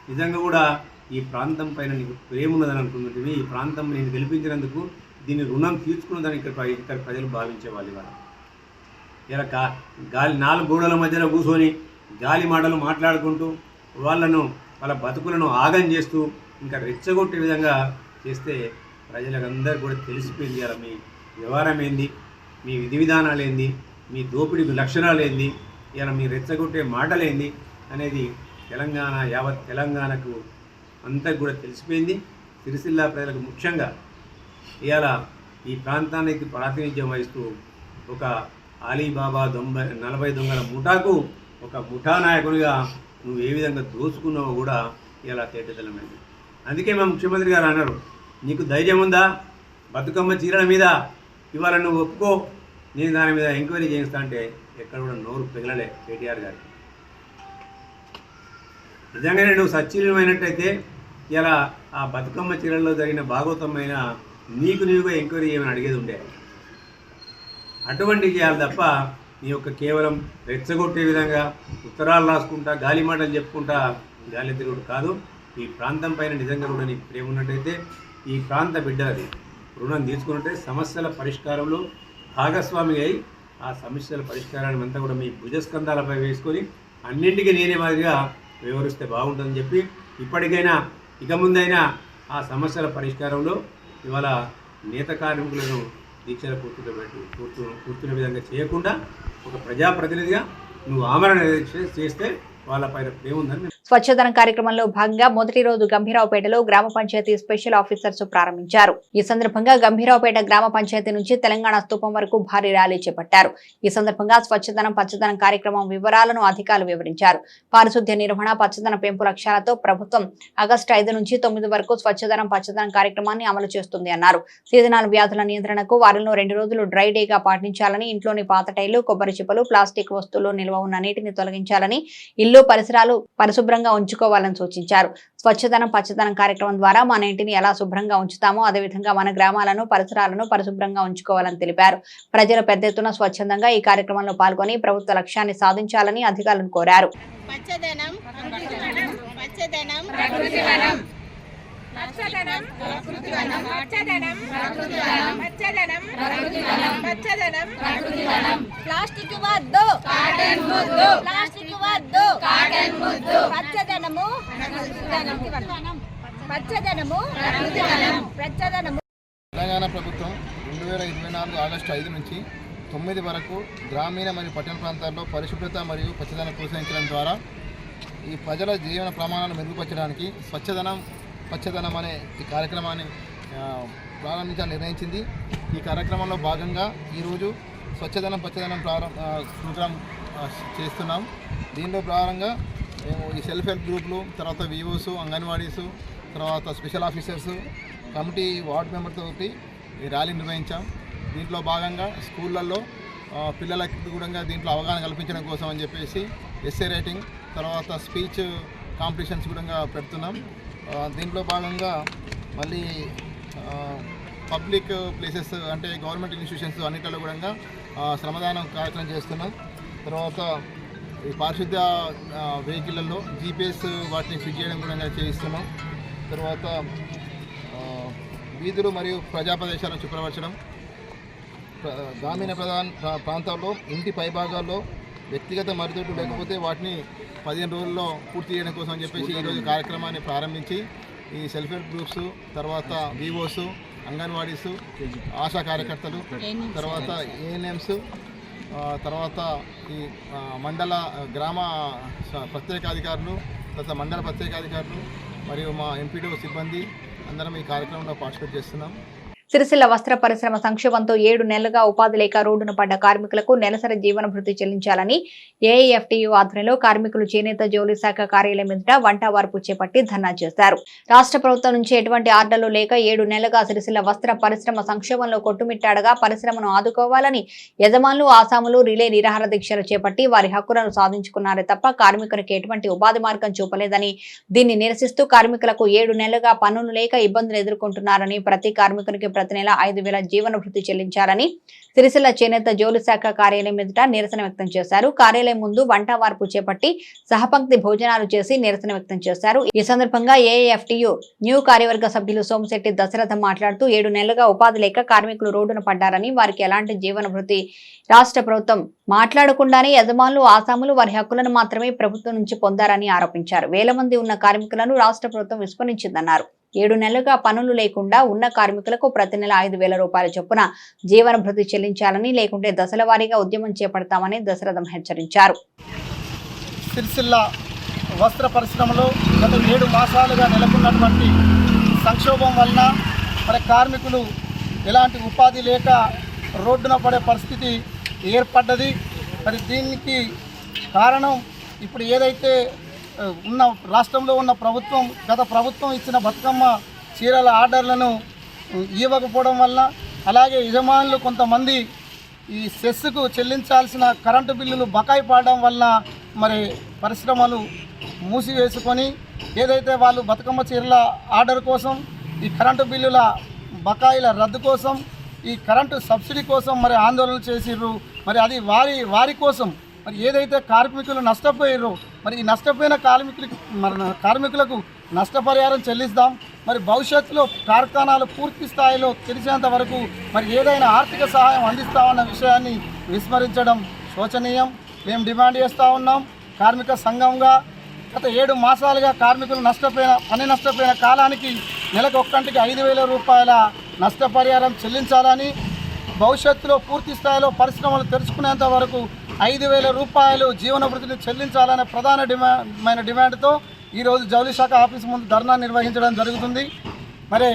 S6: నిజంగా కూడా ఈ ప్రాంతం పైన నీకు ప్రేమ ఉన్నదని అనుకుంటుంది. ఈ ప్రాంతం నేను గెలిపించినందుకు దీన్ని రుణం తీర్చుకున్నదని ఇక్కడ ప్రజలు భావించేవాళ్ళు. ఇవాళ ఇలా గాలి 4 గోడల మధ్యలో కూర్చొని గాలి మాటలు మాట్లాడుకుంటూ వాళ్ళ బతుకులను ఆగం చేస్తూ ఇంకా రెచ్చగొట్టే విధంగా చేస్తే ప్రజలందరూ కూడా తెలిసిపోయింది ఇలా మీ వ్యవహారం ఏంది, మీ విధి విధానాలు ఏంది, మీ దోపిడీ లక్షణాలు ఏంది, ఇలా మీ రెచ్చగొట్టే మాటలు ఏంది అనేది యావత్ తెలంగాణకు అంతా కూడా తెలిసిపోయింది. సిరిసిల్ల ప్రజలకు ముఖ్యంగా ఇవాళ ఈ ప్రాంతానికి ప్రాతినిధ్యం వహిస్తూ ఒక అలీబాబా 40 దొంగల ముఠాకు ఒక ముఠా నాయకునిగా నువ్వు ఏ విధంగా దోచుకున్నావో కూడా ఇలా తేటతెల్లమైంది. అందుకే మా ముఖ్యమంత్రి గారు అన్నారు, నీకు ధైర్యం ఉందా బతుకమ్మ చీరల మీద ఇవాళ నువ్వు ఒప్పుకో, నేను దాని మీద ఎంక్వైరీ చేయిస్తా అంటే ఎక్కడ కూడా నోరు పిగలలే కేటీఆర్ గారికి. నిజంగానే నువ్వు సచ్చీలమైనట్టయితే ఇలా ఆ బతుకమ్మ చీరల్లో జరిగిన భాగవతమైన నీవుగా ఎంక్వైరీ చేయమని అడిగేది ఉండే. అటువంటి చేయాలి తప్ప నీ యొక్క కేవలం రెచ్చగొట్టే విధంగా ఉత్తరాలు రాసుకుంటా గాలి మాటలు చెప్పుకుంటా గాలి తిరుగుడు కాదు. ఈ ప్రాంతం పైన నిజంగా కూడా నీకు ప్రేమ ఉన్నట్టయితే ఈ ప్రాంత బిడ్డలది రుణం తీసుకున్నట్టే సమస్యల పరిష్కారంలో భాగస్వామి అయి ఆ సమస్యల పరిష్కారాన్ని అంతా కూడా మీ భుజస్కంధాలపై వేసుకొని అన్నింటికీ నేనే మాదిరిగా వివరిస్తే బాగుంటుందని చెప్పి ఇప్పటికైనా ఇక ముందైనా ఆ సమస్యల పరిష్కారంలో ఇవాళ నేత కార్మికులను దీక్షల కూర్చునే విధంగా చేయకుండా ఒక ప్రజాప్రతినిధిగా నువ్వు ఆమరణ దీక్ష చేస్తే వాళ్ళపైన ప్రేముందని.
S1: స్వచ్ఛదనం కార్యక్రమంలో భాగంగా మొదటి రోజు గంభీరావుపేటలో గ్రామ పంచాయతీ స్పెషల్ ఆఫీసర్స్ ప్రారంభించారు. ఈ సందర్భంగా గంభీరావుపేట గ్రామ పంచాయతీ నుంచి తెలంగాణ స్తూపం వరకు భారీ ర్యాలీ చేపట్టారు. ఈ సందర్భంగా స్వచ్ఛదనం పచ్చదనం కార్యక్రమం వివరాలను అధికారులు వివరించారు. పారిశుద్ధ్య నిర్వహణ పచ్చదనం పెంపు లక్ష్యాలతో ప్రభుత్వం ఆగస్టు 5 నుంచి 9 వరకు స్వచ్ఛదనం పచ్చదనం కార్యక్రమాన్ని అమలు చేస్తుంది అన్నారు. సీజనల్ వ్యాధుల నియంత్రణకు వారంలో 2 రోజులు డ్రై డేగా పాటించాలని, ఇంట్లోని పాత టైర్లు, కొబ్బరి చిప్పలు, ప్లాస్టిక్ వస్తువుల్లో నిల్వ ఉన్న నీటిని తొలగించాలని, ఇల్లు పరిసరాలు పరిశుభ్రంగా ఉంచుకోవాలని సూచించారు. స్వచ్ఛదనం పచ్చదనం కార్యక్రమం ద్వారా మన ఇంటిని ఎలా శుభ్రంగా ఉంచుతామో అదేవిధంగా మన గ్రామాలను పరిసరాలను పరిశుభ్రంగా ఉంచుకోవాలని తెలిపారు. ప్రజలు పెద్ద ఎత్తున స్వచ్ఛందంగా ఈ కార్యక్రమంలో పాల్గొని ప్రభుత్వ లక్ష్యాన్ని సాధించాలని అధికారులను కోరారు.
S7: ప్లాస్టిక్ వద్దు, ప్లాస్టిక్ వద్దు, పచ్చదనము పచ్చదనము పచ్చదనము.
S8: తెలంగాణ ప్రభుత్వం 2024 ఆగస్టు 5 నుంచి 9 వరకు గ్రామీణ మరియు పట్టణ ప్రాంతాల్లో పరిశుభ్రత మరియు పచ్చదనం ప్రోత్సహించడం ద్వారా ఈ ప్రజల జీవన ప్రమాణాలను మెరుగుపరచడానికి స్వచ్ఛదనం పచ్చదనం అనే ఈ కార్యక్రమాన్ని ప్రారంభించాలని నిర్ణయించింది. ఈ కార్యక్రమంలో భాగంగా ఈరోజు స్వచ్ఛదనం పచ్చదనం ప్రోగ్రాం చేస్తున్నాం. దీనిలో భాగంగా మేము ఈ సెల్ఫ్ హెల్ప్ గ్రూపులు, తర్వాత వివోస్, అంగన్వాడీస్, తర్వాత స్పెషల్ ఆఫీసర్స్, కమిటీ వార్డ్ మెంబర్తో ఈ ర్యాలీ నిర్వహించాం. దీంట్లో భాగంగా స్కూళ్ళల్లో పిల్లలకి కూడా దీంట్లో అవగాహన కల్పించడం కోసం అని చెప్పేసి ఎస్సే రైటింగ్, తర్వాత స్పీచ్ కాంపిటీషన్స్ కూడా పెడుతున్నాం. దీంట్లో భాగంగా మళ్ళీ పబ్లిక్ ప్లేసెస్ అంటే గవర్నమెంట్ ఇన్స్టిట్యూషన్స్ అన్నింటిలో కూడా శ్రమదానం కార్యక్రమం చేస్తున్నాం. తర్వాత ఈ పారిశుద్ధ్య వెహికల్లో జీపీఎస్ వాటిని ఫిట్ చేయడం కూడా చేయిస్తున్నాం. తర్వాత వీధులు మరియు ప్రజా ప్రదేశాలను శుభ్రపరచడం, గ్రామీణ ప్రాంతాల్లో ఇంటి పైభాగాల్లో వ్యక్తిగత మరిదొడ్లు లేకపోతే వాటిని 15 రోజుల్లో పూర్తి చేయడం కోసం అని చెప్పేసి ఈరోజు కార్యక్రమాన్ని ప్రారంభించి ఈ సెల్ఫ్ హెల్ప్ గ్రూప్స్, తర్వాత వివోస్, అంగన్వాడీస్, ఆశా కార్యకర్తలు, తర్వాత ఏఎన్ఎంస్, తర్వాత ఈ మండల గ్రామ ప్రత్యేకాధికారులు, తర్వాత మండల ప్రత్యేకాధికారులు మరియు మా ఎంపీడీఓ సిబ్బంది అందరం ఈ కార్యక్రమంలో పార్టిసిపేట్ చేస్తున్నాం.
S1: సిరిసిల్ల వస్త్ర పరిశ్రమ సంక్షోభంతో 7 నెలలుగా ఉపాధి లేక రోడ్డున పడ్డ కార్మికులకు నెలసరి జీవన భృతి చెల్లించాలని ఏఐఎఫ్టీయూ ఆధ్వర్యంలో కార్మికులు చేనేత జౌళి శాఖ కార్యాలయం ఎదుట వంట వార్పు చేపట్టి ధర్నా చేశారు. రాష్ట్ర ప్రభుత్వం నుంచి ఎటువంటి ఆర్డర్లు లేక 7 నెలలుగా సిరిసిల్ల వస్త్ర పరిశ్రమ సంక్షోభంలో కొట్టుమిట్టాడగా పరిశ్రమను ఆదుకోవాలని యజమానులు ఆసాములు రిలే నిరాహార దీక్షలు చేపట్టి వారి హక్కులను సాధించుకున్నారే తప్ప కార్మికునికి ఎటువంటి ఉపాధి మార్గం చూపలేదని, దీన్ని నిరసిస్తూ కార్మికులకు 7 నెలలుగా పన్నులు లేక ఇబ్బందులు ఎదుర్కొంటున్నారని, ప్రతి కార్మికునికి ప్రతి నెల 5,000 జీవన భృతి చెల్లించాలని సిరిసిల్ల చేనేత జౌళి శాఖ కార్యాలయం ఎదుట నిరసన వ్యక్తం చేశారు. కార్యాలయం ముందు వంట వార్పు చేపట్టి సహపంక్తి భోజనాలు చేసి నిరసన వ్యక్తం చేశారు. ఈ సందర్భంగా ఏఐఎఫ్టీయూ న్యూ కార్యవర్గ సభ్యులు సోమశెట్టి దశరథం మాట్లాడుతూ 7 నెలలుగా ఉపాధి లేక కార్మికులు రోడ్డున పడ్డారని, వారికి ఎలాంటి జీవన భృతి రాష్ట్ర ప్రభుత్వం మాట్లాడకుండానే యజమానులు ఆసాములు వారి హక్కులను మాత్రమే ప్రభుత్వం నుంచి పొందారని ఆరోపించారు. వేల మంది ఉన్న కార్మికులను రాష్ట్ర ప్రభుత్వం విస్మరించిందన్నారు. 7 నెలలుగా పనులు లేకుండా ఉన్న కార్మికులకు ప్రతి నెల 5,000 రూపాయల చొప్పున జీవన భృతి చెల్లించాలని, లేకుంటే దశల వారీగా ఉద్యమం చేపడతామని దశరథం హెచ్చరించారు.
S9: సిరిసిల్ల వస్త్ర పరిశ్రమలో గత 7 మాసాలుగా నెలకొన్నటువంటి సంక్షోభం వలన మరి కార్మికులు ఎలాంటి ఉపాధి లేక రోడ్డున పడే పరిస్థితి ఏర్పడ్డది. మరి దీనికి కారణం ఇప్పుడు ఏదైతే ఉన్న రాష్ట్రంలో ఉన్న ప్రభుత్వం గత ప్రభుత్వం ఇచ్చిన బతుకమ్మ చీరల ఆర్డర్లను ఇవ్వకపోవడం వల్ల, అలాగే యజమానులు కొంతమంది ఈ సెస్కు చెల్లించాల్సిన కరెంటు బిల్లులు బకాయి పడడం వల్ల మరి పరిశ్రమలు మూసివేసుకొని ఏదైతే వాళ్ళు బతుకమ్మ చీరల ఆర్డర్ కోసం, ఈ కరెంటు బిల్లుల బకాయిల రద్దు కోసం, ఈ కరెంటు సబ్సిడీ కోసం మరి ఆందోళన చేసిర్రు. మరి అది వారి కోసం మరి ఏదైతే కార్మికులు నష్టపోయారో మరి ఈ నష్టపోయిన కార్మికులకు నష్టపరిహారం చెల్లిస్తాం. మరి భవిష్యత్తులో కార్ఖానాలు పూర్తి స్థాయిలో తెరిచేంత వరకు మరి ఏదైనా ఆర్థిక సహాయం అందిస్తామన్న విషయాన్ని విస్మరించడం శోచనీయం. మేము డిమాండ్ చేస్తూ ఉన్నాం. కార్మిక సంఘంగా గత 7 మాసాలుగా కార్మికులు నష్టపోయిన కాలానికి నెలకు ఒక్కంటికి 5,000 రూపాయల నష్టపరిహారం చెల్లించాలని, భవిష్యత్తులో పూర్తి స్థాయిలో పరిశ్రమలు తెరుచుకునేంత వరకు 5,000 రూపాయలు జీవన భృతిని చెల్లించాలనే ప్రధానమైన డిమాండ్తో ఈరోజు జౌళి శాఖ ఆఫీస్ ముందు ధర్నా నిర్వహించడం జరుగుతుంది. మరి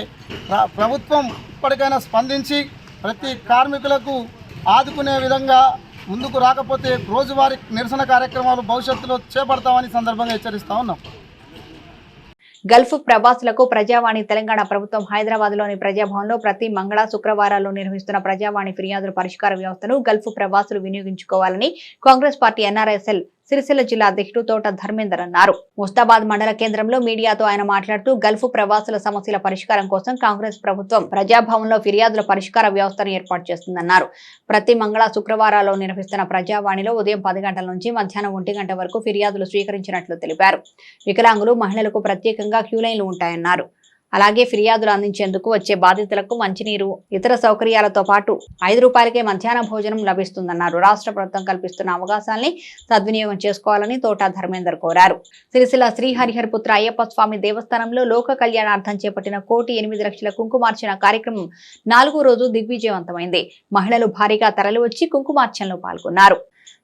S9: ప్రభుత్వం ఇప్పటికైనా స్పందించి ప్రతి కార్మికులకు ఆదుకునే విధంగా ముందుకు రాకపోతే రోజువారీ నిరసన కార్యక్రమాలు భవిష్యత్తులో చేపడతామని సందర్భంగా హెచ్చరిస్తా ఉన్నాం.
S1: గల్ఫ్ ప్రవాసులకు ప్రజావాణి తెలంగాణ ప్రభుత్వం హైదరాబాద్ లోని ప్రజాభవన్లో ప్రతి మంగళ శుక్రవారాల్లో నిర్వహిస్తున్న ప్రజావాణి ఫిర్యాదుల పరిష్కార వ్యవస్థను గల్ఫ్ ప్రవాసులు వినియోగించుకోవాలని కాంగ్రెస్ పార్టీ ఎన్ఆర్ఎస్ఎల్ సిరిసిల్ల జిల్లా అధ్యక్షుడు తోట ధర్మేందర్ అన్నారు. ముస్తాబాద్ మండల కేంద్రంలో మీడియాతో ఆయన మాట్లాడుతూ గల్ఫ్ ప్రవాసుల సమస్యల పరిష్కారం కోసం కాంగ్రెస్ ప్రభుత్వం ప్రజాభవన్లో ఫిర్యాదుల పరిష్కార వ్యవస్థను ఏర్పాటు చేస్తుందన్నారు. ప్రతి మంగళ శుక్రవారాల్లో నిర్వహిస్తున్న ప్రజావాణిలో ఉదయం 10 గంటల నుంచి మధ్యాహ్నం 1 గంట వరకు ఫిర్యాదులు స్వీకరించినట్లు తెలిపారు. వికలాంగులు, మహిళలకు ప్రత్యేకంగా క్యూలైన్లు ఉంటాయన్నారు. అలాగే ఫిర్యాదులు అందించేందుకు వచ్చే బాధితులకు మంచినీరు, ఇతర సౌకర్యాలతో పాటు 5 రూపాయలకే మధ్యాహ్న భోజనం లభిస్తుందన్నారు. రాష్ట్ర ప్రభుత్వం కల్పిస్తున్న అవకాశాన్ని సద్వినియోగం చేసుకోవాలని తోట ధర్మేందర్ కోరారు. సిరిసిల్ల శ్రీ హరిహరపుత్ర అయ్యప్ప స్వామి దేవస్థానంలో లోక కళ్యాణార్థం చేపట్టిన 1,08,00,000 కుంకుమార్చన కార్యక్రమం 4వ రోజు దిగ్విజయవంతమైంది. మహిళలు భారీగా తరలివచ్చి కుంకుమార్చనలో పాల్గొన్నారు.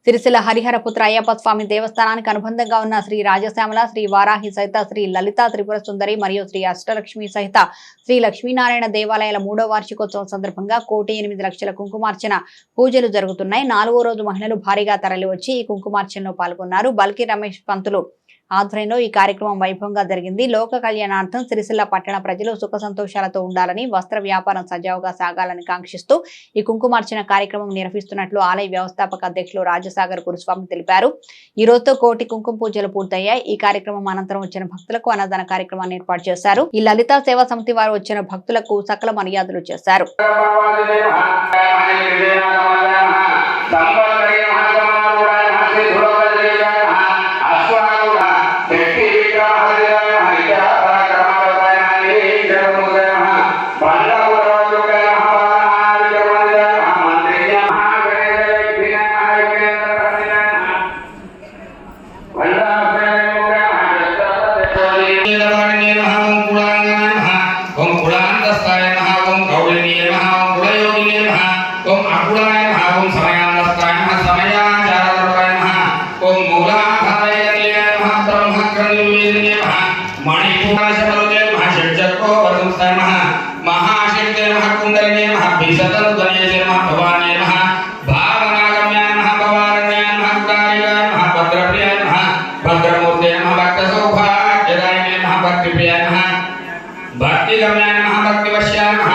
S1: సిరిసిల్ల హరిహరపుత్ర అయ్యప్ప స్వామి దేవస్థానానికి అనుబంధంగా ఉన్న శ్రీ రాజశ్యామల, శ్రీ వారాహి సహిత శ్రీ లలిత త్రిపుర సుందరి మరియు శ్రీ అష్టలక్ష్మి సహిత శ్రీ లక్ష్మీనారాయణ దేవాలయాల 3వ వార్షికోత్సవం సందర్భంగా 1,08,00,000 కుంకుమార్చన పూజలు జరుగుతున్నాయి. 4వ రోజు మహిళలు భారీగా తరలివచ్చి ఈ కుంకుమార్చనలో పాల్గొన్నారు. బల్కి రమేష్ పంతులు ఆధ్వర్యంలో ఈ కార్యక్రమం వైభవంగా జరిగింది. లోక కళ్యాణార్థం సిరిసిల్ల పట్టణ ప్రజలు సుఖ సంతోషాలతో ఉండాలని, వస్త్ర వ్యాపారం సజావుగా సాగాలని కాంక్షిస్తూ ఈ కుంకుమార్చన కార్యక్రమం నిర్వహిస్తున్నట్లు ఆలయ వ్యవస్థాపక అధ్యక్షులు రాజసాగర్ గురుస్వామి తెలిపారు. ఈ రోజుతో 1,00,000 కుంకుమ పూజలు పూర్తయ్యాయి. ఈ కార్యక్రమం అనంతరం వచ్చిన భక్తులకు అన్నదాన కార్యక్రమాన్ని ఏర్పాటు చేశారు. ఈ లలితా సేవా సమితి వారు వచ్చిన భక్తులకు సకల మర్యాదలు చేశారు.
S10: महाशक्ति नमः भक्तिवश्याय नमः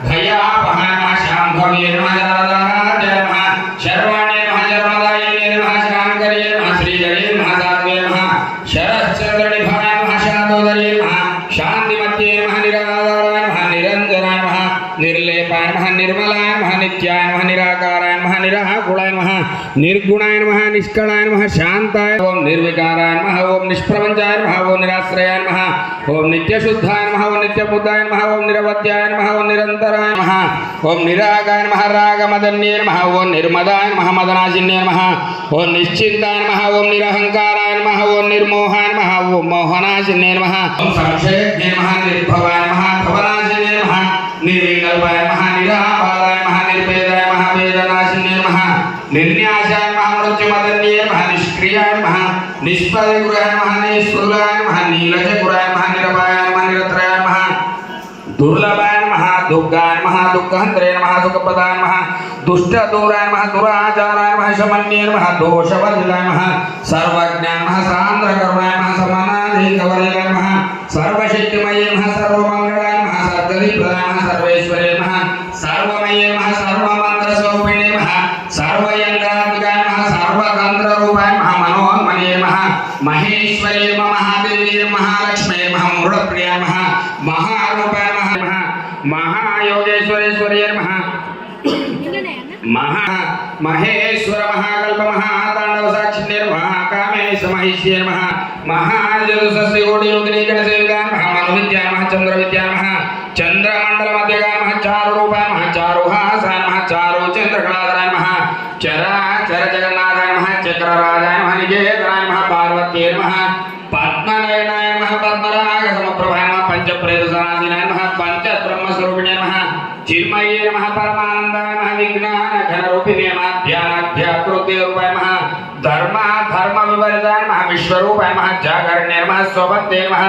S10: भयापहाय नमः शाम्भवे नमः जलधाराय नमः शर्वाणे नमः जन्मदायिने नमः शांकरे नमः श्रीधरे नमः सात्वे नमः शरश्चन्द्रनिभाय नमः शादोदरे नमः शान्तिमत्ये नमः निराकाराय नमः निरञ्जनाय नमः निर्लेपाय नमः निर्मलाय नमः नित्याय नमः निराकाराय नमः निराकुलाय नमः निर्गुणाय नमः निष्कलाय नमः शांताय ओम निर्विकाराय नमः ओम निष्प्रपंचाय नमः ओम निराश्रयाय नमः ओम नित्यशुद्धाय नमः ओम नित्यबुद्धाय नमः ओम निरवध्याय नमः ओम निरंतराय नमः ओम निरागाय नमः रागमदन्ये नमः ओम निर्मदाय नमः मदनाशिन्ये नमः ओम निश्चिन्ताय नमः ओम निरहंकाराय नमः ओम निर्मोहाय नमः ओम मोहनाशिन्ये नमः ओम संशयज्ञे नमः निर्भवाय नमः भवनाशिन्ये नमः निर्विकल्पाय नमः निरापादाय नमः निर्भेदाय नमः वेदनाशिन्ये नमः निर्न्यासाय नमः मृत्युमदन्ये नमः निष्क्रियाय नमः निष्पदगुराय नमः निष्फुलाय नमः नीलजगुराय नमः निरपाय नमः निरत्रयाय नमः दुर्लभाय नमः दुर्गाय नमः दुःखहन्त्रे नमः सुखप्रदाय नमः दुष्टदूराय नमः दुराचाराय नमः शमन्ये नमः दोषवर्जिताय नमः सर्वज्ञाय नमः सान्द्रकरुणाय नमः समानाधिकवर्जिताय नमः सर्वशक्तिमये नमः सर्वमङ्गलाय नमः सर्वदिप्रदाय नमः सर्वेश्वरे नमः सर्वमये नमः सर्वमन्त्रस्वरूपिणे नमः सर्वयंत्रात्मिकाय नमः सर्वतन्त्ररूपाय नमः मनोन्मये नमः महेश्वरे नमः महादेवी नमः महालक्ष्मी नमः मूढप्रियाय नमः महारूपाय नमः महायोगेश्वरेश्वरे नमः महेश्वर महाकल्प महातांडव साक्षिण्ये नमः कामेश महिष्ये नमः महाजलसस्य कोटि योगिनी गणसेविकाय नमः मनोविद्याय नमः चंद्रविद्याय नमः चंद्रमंडल मध्यगाय नमः चारुरूपाय नमः चारुहासाय नमः चारु चंद्रकलाधराय नमः चराचर जगन्नाथाय नमः चक्रराजाय नमः निकेतनाय नमः पार्वत्यै नमः पद्मनयनाय नमः पद्मराग समप्रभाय नमः पंचप्रेतसनादिनाय नमः पंचब्रह्मस्वरूपिणे नमः चिन्मये नमः परमानन्दाय नमः विज्ञान घनरूपिणे नमः ध्यानाध्याकृतिरूपाय नमः धर्म विवर्धाय नमः विश्वरूपाय नमः जागरणे नमः स्वपत्ये नमः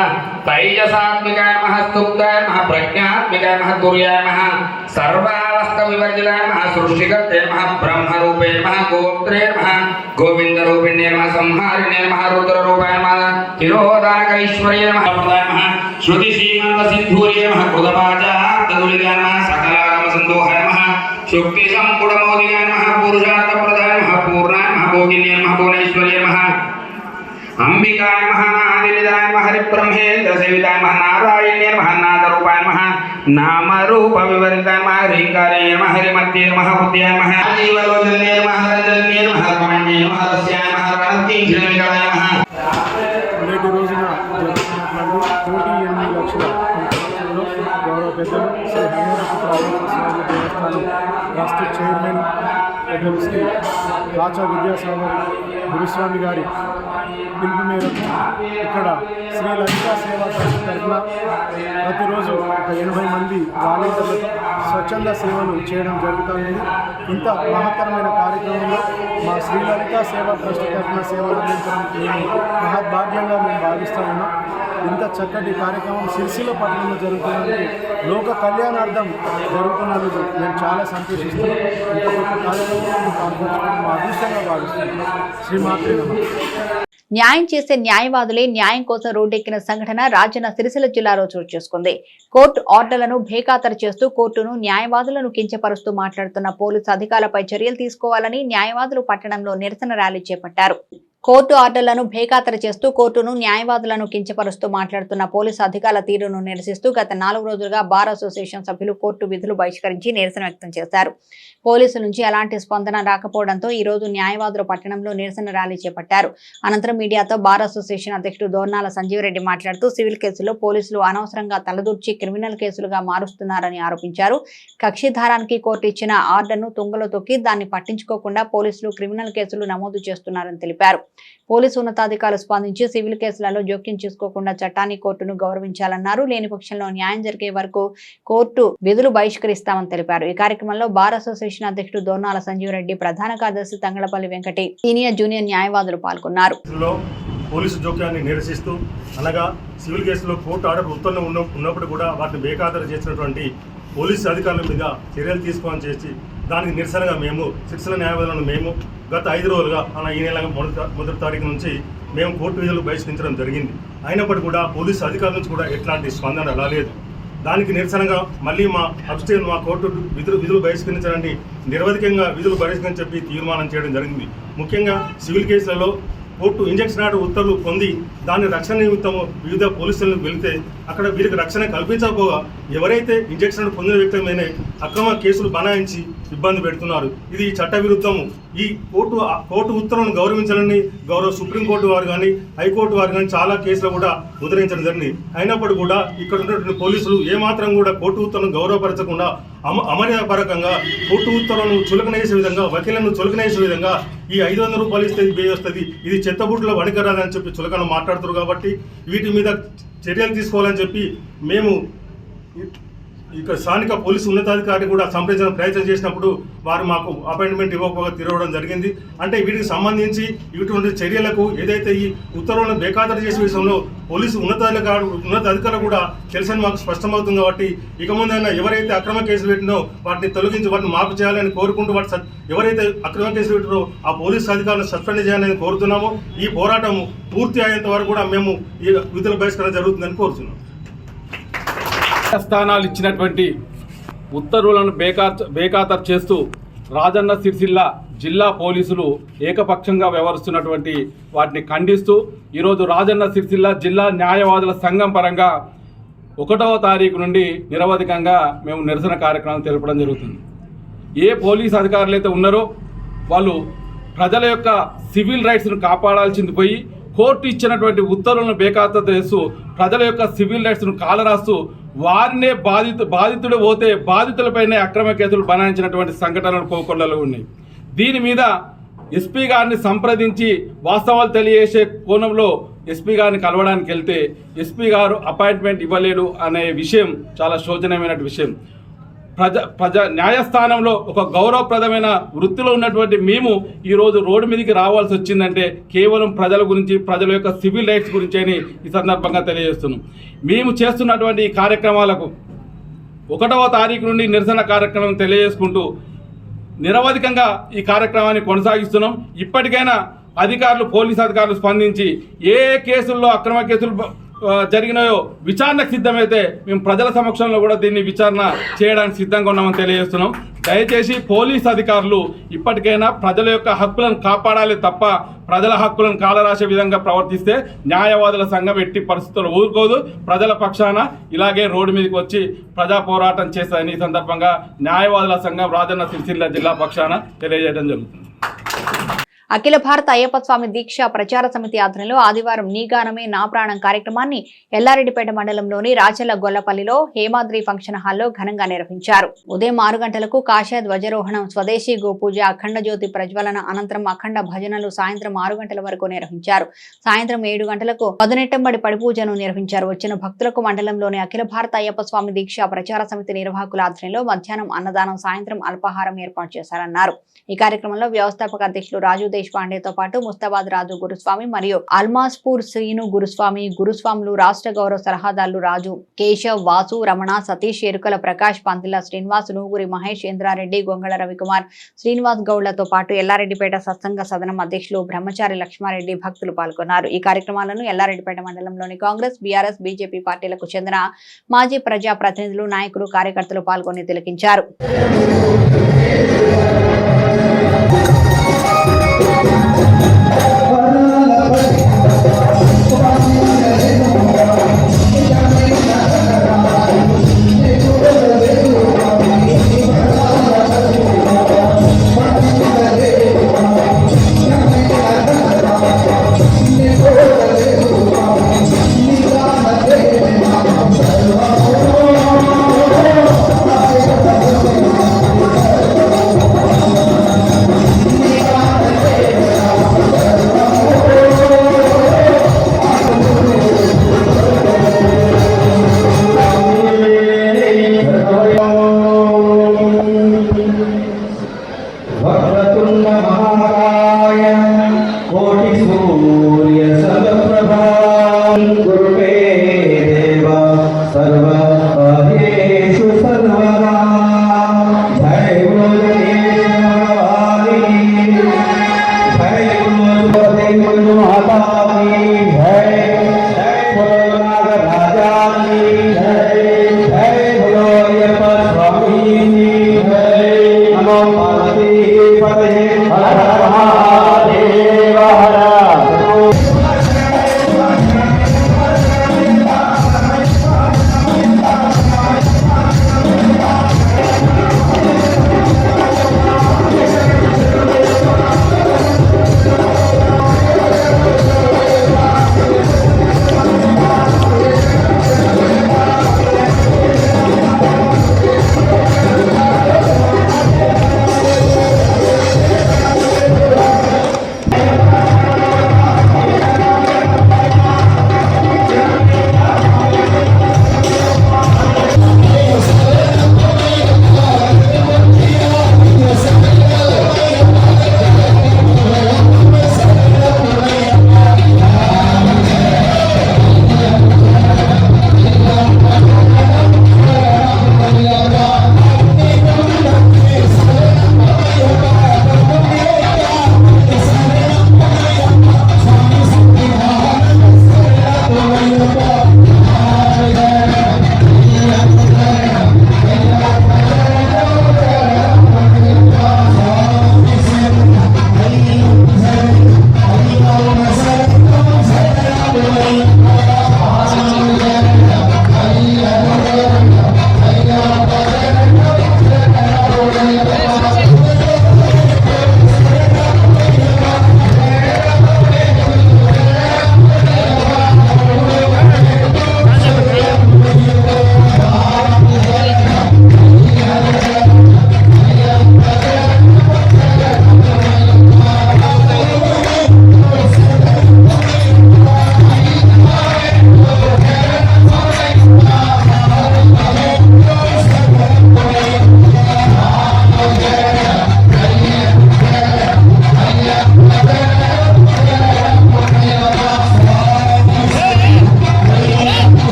S10: तैजसात्मिकाय नमः स्तुप्ताय नमः प्रज्ञात्मिकाय नमः तुर्याय नमः सर्वावस्था विवर्जिताय नमः सृष्टिकर्ते नमः ब्रह्मरूपे नमः गोत्रे नमः गोविन्दरूपिणे नमः संहारिणे नमः रुद्ररूपाय नमः तिरोधानकैश्वर्ये नमः प्रदाय नमः श्रुतिसीमन्तसिन्धूर्ये नमः कृतपाचार्तदुलिताय नमः सकलागमसन्दोहाय नमः शुक्तिसम्पुटमोदिकाय नमः पुरुषार्थप्रदाय नमः पूर्णाय नमः भोगिन्ये नमः भुवनेश्वर्ये नमः अंबिकाय नमः नादिनिदाय नमः हरिब्रह्मेन्द्रसेविताय नमः नारायण्ये नमः नादरूपाय नमः नामरूपविवर्जिताय नमः ह्रीङ्कारे नमः हरिमत्ये नमः बुद्ध्याय नमः जीवलोचन्ये नमः रजन्ये नमः रमण्ये नमः रस्याय नमः रणतीक्षणविकलाय नमः
S9: నేటి రోజున జరుగుతున్నటువంటి 1.8 లక్షల సంఖ్యలో గౌరవ పెద్దలు శ్రీ హనుమూలపుత్ర దేవస్థానం ట్రస్ట్ చైర్మన్ పెద్దలు శ్రీ రాచా విద్యాసాగర్ గురుస్వామి గారి పిలుపు మేరకు ఇక్కడ శ్రీ లలితా సేవా ట్రస్ట్ తరఫున ప్రతిరోజు ఒక 80 మంది వాలంటీర్లతో స్వచ్ఛంద సేవలు చేయడం జరుగుతుంది. ఇంత మహత్తరమైన కార్యక్రమంలో మా శ్రీ లలితా సేవా ట్రస్ట్ తరఫున సేవలు అందించడం మేము మహద్భాగ్యంగా మేము భావిస్తూ ఉన్నాం. ఇంత చక్కటి కార్యక్రమం సిరిసిల్ల పట్టణంలో జరుగుతున్నందుకు లోక కళ్యాణార్థం జరుగుతున్నందుకు మేము చాలా సంతోషిస్తున్నాం. ఇంత గొప్ప కార్యక్రమం పాల్గొనడం మా అదృష్టంగా భావిస్తున్నాం. శ్రీమాత్రే నమః.
S1: న్యాయం చేసే న్యాయవాదులే న్యాయం కోసం రోడ్డెక్కిన సంఘటన రాజన్న సిరిసిల్ల జిల్లాలో చోటు చేసుకుంది. కోర్టు ఆర్డర్లను బేఖాతరు చేస్తూ కోర్టును న్యాయవాదులను కించపరుస్తూ మాట్లాడుతున్న పోలీసు అధికారులపై చర్యలు తీసుకోవాలని న్యాయవాదులు పట్టణంలో నిరసన ర్యాలీ చేపట్టారు. కోర్టు ఆర్డర్లను బేఖాతరు చేస్తూ కోర్టును న్యాయవాదులను కించపరుస్తూ మాట్లాడుతున్న పోలీసు అధికారుల తీరును నిరసిస్తూ గత 4 రోజులుగా బార్ అసోసియేషన్ సభ్యులు కోర్టు విధులు బహిష్కరించి నిరసన వ్యక్తం చేశారు. పోలీసుల నుంచి ఎలాంటి స్పందన రాకపోవడంతో ఈ రోజు న్యాయవాదులు పట్టణంలో నిరసన ర్యాలీ చేపట్టారు. అనంతరం మీడియాతో బార్ అసోసియేషన్ అధ్యక్షుడు దోర్నాల సంజీవ్ రెడ్డి మాట్లాడుతూ సివిల్ కేసుల్లో పోలీసులు అనవసరంగా తలదూర్చి క్రిమినల్ కేసులుగా మారుస్తున్నారని ఆరోపించారు. కక్షిదారానికి కోర్టు ఇచ్చిన ఆర్డర్ను తుంగలో తొక్కి దాన్ని పట్టించుకోకుండా పోలీసులు క్రిమినల్ కేసులు నమోదు చేస్తున్నారని తెలిపారు. పోలీసు ఉన్నతాధికారులు స్పందించి సివిల్ కేసులలో జోక్యం చేసుకోకుండా చట్టాన్ని కోర్టును గౌరవించాలన్నారు. లేని పక్షంలో న్యాయం జరిగే వరకు కోర్టు విధులు బహిష్కరిస్తామని తెలిపారు. ఈ కార్యక్రమంలో బార్ అసోసియేషన్ అధ్యక్షుడు దోర్నాల సంజీవ్ రెడ్డి, ప్రధాన కార్యదర్శి తంగళపల్లి వెంకటి, సీనియర్ జూనియర్ న్యాయవాదులు పాల్గొన్నారు.
S11: పోలీసు జోక్యాన్ని నిరసిస్తూ అనగా సివిల్ కేసులో కోర్టు ఆర్డర్ ఉన్నప్పుడు కూడా వాటిని బేఖాతరు చేసినటువంటి పోలీసు అధికారుల మీద చర్యలు తీసుకోవాలని చేసి దానికి నిరసనగా మేము సిరిసిల్ల న్యాయవాదులను మేము గత 5 రోజులుగా ఈ నెల మొదటి తారీఖు నుంచి మేము కోర్టు విధులు బహిష్కరించడం జరిగింది. అయినప్పటికీ కూడా పోలీసు అధికారుల నుంచి కూడా ఎట్లాంటి స్పందన రాలేదు. దానికి నిరసనగా మళ్ళీ మా అబ్స్టేన్ మా కోర్టు విధులు బహిష్కరించడానికి నిరవధికంగా విధులు బహిష్కరించని చెప్పి తీర్మానం చేయడం జరిగింది. ముఖ్యంగా సివిల్ కేసులలో కోర్టు ఇంజక్షన్ ఆర్డర్ ఉత్తర్వులు పొంది దాని రక్షణ నిమిత్తం వివిధ పోలీసులను వెళితే అక్కడ వీరికి రక్షణ కల్పించకపోగా ఎవరైతే ఇంజక్షన్ పొందిన వ్యక్తులమైన అక్రమ కేసులు బనాయించి ఇబ్బంది పెడుతున్నారు. ఇది చట్టవిరుద్ధము. ఈ కోర్టు ఉత్తర్వులను గౌరవించాలని గౌరవ సుప్రీంకోర్టు వారు కానీ హైకోర్టు వారు కానీ చాలా కేసులు కూడా ఉదరించడం జరిగింది. అయినప్పుడు కూడా ఇక్కడ ఉన్నటువంటి పోలీసులు ఏమాత్రం కూడా కోర్టు ఉత్తర్వులను గౌరవపరచకుండా అమర్యాదపరకంగా కోర్టు ఉత్తర్వులను చులకనేసే విధంగా వకీలను చులకనేసే విధంగా ఈ 500 రూపాయలు ఇస్తే బే వస్తుంది, ఇది చెత్తబుడ్లో వణికరాదని చెప్పి చులకన మాట్లాడుతారు. కాబట్టి వీటి మీద చర్యలు తీసుకోవాలని చెప్పి మేము ఇక్కడ స్థానిక పోలీసు ఉన్నతాధికారి కూడా సంప్రదించడం ప్రయత్నం చేసినప్పుడు వారు మాకు అపాయింట్మెంట్ ఇవ్వకపోగా తిరగడం జరిగింది. అంటే వీటికి సంబంధించి ఇటువంటి చర్యలకు ఏదైతే ఈ ఉత్తర్వులను బేఖాతరు చేసే విషయంలో పోలీసు ఉన్నతాధికారులు కూడా తెలుసని మాకు స్పష్టమవుతుంది. కాబట్టి ఇక ముందైనా ఎవరైతే అక్రమ కేసులు పెట్టినో వాటిని తొలగించి వాటిని మాపు చేయాలని కోరుకుంటూ ఎవరైతే అక్రమ కేసులు పెట్టినో ఆ పోలీసు అధికారులను సస్పెండ్ చేయాలని కోరుతున్నామో ఈ పోరాటం పూర్తి అయ్యేంత వరకు కూడా మేము ఈ విధుల బహిష్కరణ జరుగుతుందని కోరుతున్నాం.
S5: స్థానాలు ఇచ్చినటువంటి ఉత్తర్వులను బేఖాతరు చేస్తూ రాజన్న సిరిసిల్ల జిల్లా పోలీసులు ఏకపక్షంగా వ్యవహరిస్తున్నటువంటి వాటిని ఖండిస్తూ ఈరోజు రాజన్న సిరిసిల్ల జిల్లా న్యాయవాదుల సంఘం పరంగా 1వ తారీఖు నుండి నిరవధికంగా మేము నిరసన కార్యక్రమం తెలపడం జరుగుతుంది. ఏ పోలీస్ అధికారులు అయితే ఉన్నారో వాళ్ళు ప్రజల యొక్క సివిల్ రైట్స్ను కాపాడాల్సింది పోయి కోర్టు ఇచ్చినటువంటి ఉత్తర్వులను బేఖాతరు చేస్తూ ప్రజల యొక్క సివిల్ రైట్స్ను కాలరాస్తూ వారినే బాధితుడు పోతే బాధితులపైనే అక్రమ కేసులు బనాయించినటువంటి సంఘటనలు కోకొల్లలో ఉన్నాయి. దీని మీద ఎస్పీ గారిని సంప్రదించి వాస్తవాలు తెలియజేసే కోణంలో ఎస్పీ గారిని కలవడానికి వెళ్తే ఎస్పీ గారు అపాయింట్మెంట్ ఇవ్వలేడు అనే విషయం చాలా శోచనీయమైన విషయం. న్యాయస్థానంలో ఒక గౌరవప్రదమైన వృత్తిలో ఉన్నటువంటి మేము ఈరోజు రోడ్డు మీదకి రావాల్సి వచ్చిందంటే కేవలం ప్రజల గురించి ప్రజల యొక్క సివిల్ రైట్స్ గురించి అని ఈ సందర్భంగా తెలియజేస్తున్నాం. మేము చేస్తున్నటువంటి ఈ కార్యక్రమాలకు 1వ తారీఖు నుండి నిరసన కార్యక్రమం తెలియజేసుకుంటూ నిరవధికంగా ఈ కార్యక్రమాన్ని కొనసాగిస్తున్నాం. ఇప్పటికైనా అధికారులు పోలీసు అధికారులు స్పందించి ఏ కేసుల్లో అక్రమ కేసులు జరిగినాయో విచారణకు సిద్ధమైతే మేము ప్రజల సమక్షంలో కూడా దీన్ని విచారణ చేయడానికి సిద్ధంగా ఉన్నామని తెలియజేస్తున్నాం. దయచేసి పోలీస్ అధికారులు ఇప్పటికైనా ప్రజల యొక్క హక్కులను కాపాడాలి తప్ప ప్రజల హక్కులను కాలరాసే విధంగా ప్రవర్తిస్తే న్యాయవాదుల సంఘం ఎట్టి పరిస్థితుల్లో ఊరుకోదు. ప్రజల పక్షాన ఇలాగే రోడ్డు మీదకి వచ్చి ప్రజా పోరాటం చేస్తారని ఈ సందర్భంగా న్యాయవాదుల సంఘం రాజన్న సిరిసిల్ల జిల్లా పక్షాన తెలియజేయడం జరుగుతుంది.
S1: అఖిల భారత అయ్యప్ప స్వామి దీక్ష ప్రచార సమితి ఆధ్వర్యంలో ఆదివారం నీ గానమే నా ప్రాణం కార్యక్రమాన్ని ఎల్లారెడ్డిపేట మండలంలోని రాచల్ల గొల్లపల్లిలో హేమాద్రి ఫంక్షన్ హాల్లో ఘనంగా నిర్వహించారు. ఉదయం 6 గంటలకు కాషాయ ధ్వజారోహణం, స్వదేశీ గోపూజ, అఖండ జ్యోతి ప్రజ్వలన అనంతరం అఖండ భజనలు సాయంత్రం 6 గంటల వరకు నిర్వహించారు. సాయంత్రం 7 గంటలకు పదునెట్టంబడి పడిపూజను నిర్వహించారు. వచ్చిన భక్తులకు మండలంలోని అఖిల భారత అయ్యప్ప స్వామి దీక్ష ప్రచార సమితి నిర్వాహకుల ఆధ్వర్యంలో మధ్యాహ్నం అన్నదానం, సాయంత్రం అల్పాహారం ఏర్పాటు చేశారన్నారు. ఈ కార్యక్రమంలో వ్యవస్థాపక అధ్యక్షులు రాజు దేశపాండేతో పాటు ముస్తాబాద్ రాజు గురుస్వామి మరియు అల్మాస్పూర్ శ్రీను గురుస్వాములు, రాష్ట్ర గౌరవ సలహాదారులు రాజు, కేశవ్, వాసు, రమణ, సతీష్, ఎరుకల ప్రకాష్, పంతిల శ్రీనివాస్, నూగురి మహేష్, ఇంద్రారెడ్డి, గొంగళ రవికుమార్, శ్రీనివాస్ గౌడ్లతో పాటు ఎల్లారెడ్డిపేట సత్సంగ సదనం అధ్యక్షులు బ్రహ్మచారి లక్ష్మారెడ్డి భక్తులు పాల్గొన్నారు. ఈ కార్యక్రమాలను ఎల్లారెడ్డిపేట మండలంలోని కాంగ్రెస్, బీఆర్ఎస్, బీజేపీ పార్టీలకు చెందిన మాజీ ప్రజా ప్రతినిధులు, నాయకులు, కార్యకర్తలు పాల్గొని తిలకించారు.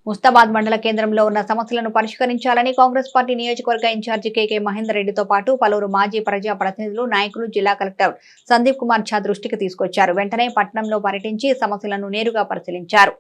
S1: ముస్తాబాద్ మండల కేంద్రంలో ఉన్న సమస్యలను పరిష్కరించాలని కాంగ్రెస్ పార్టీ నియోజకవర్గ ఇన్ఛార్జి కేకే మహేందర్ రెడ్డితో పాటు పలువురు మాజీ ప్రజా ప్రతినిధులు నాయకులు జిల్లా కలెక్టర్ సందీప్ కుమార్ ఝా దృష్టికి తీసుకొచ్చారు. వెంటనే పట్టణంలో పర్యటించి సమస్యలను నేరుగా పరిశీలించారు.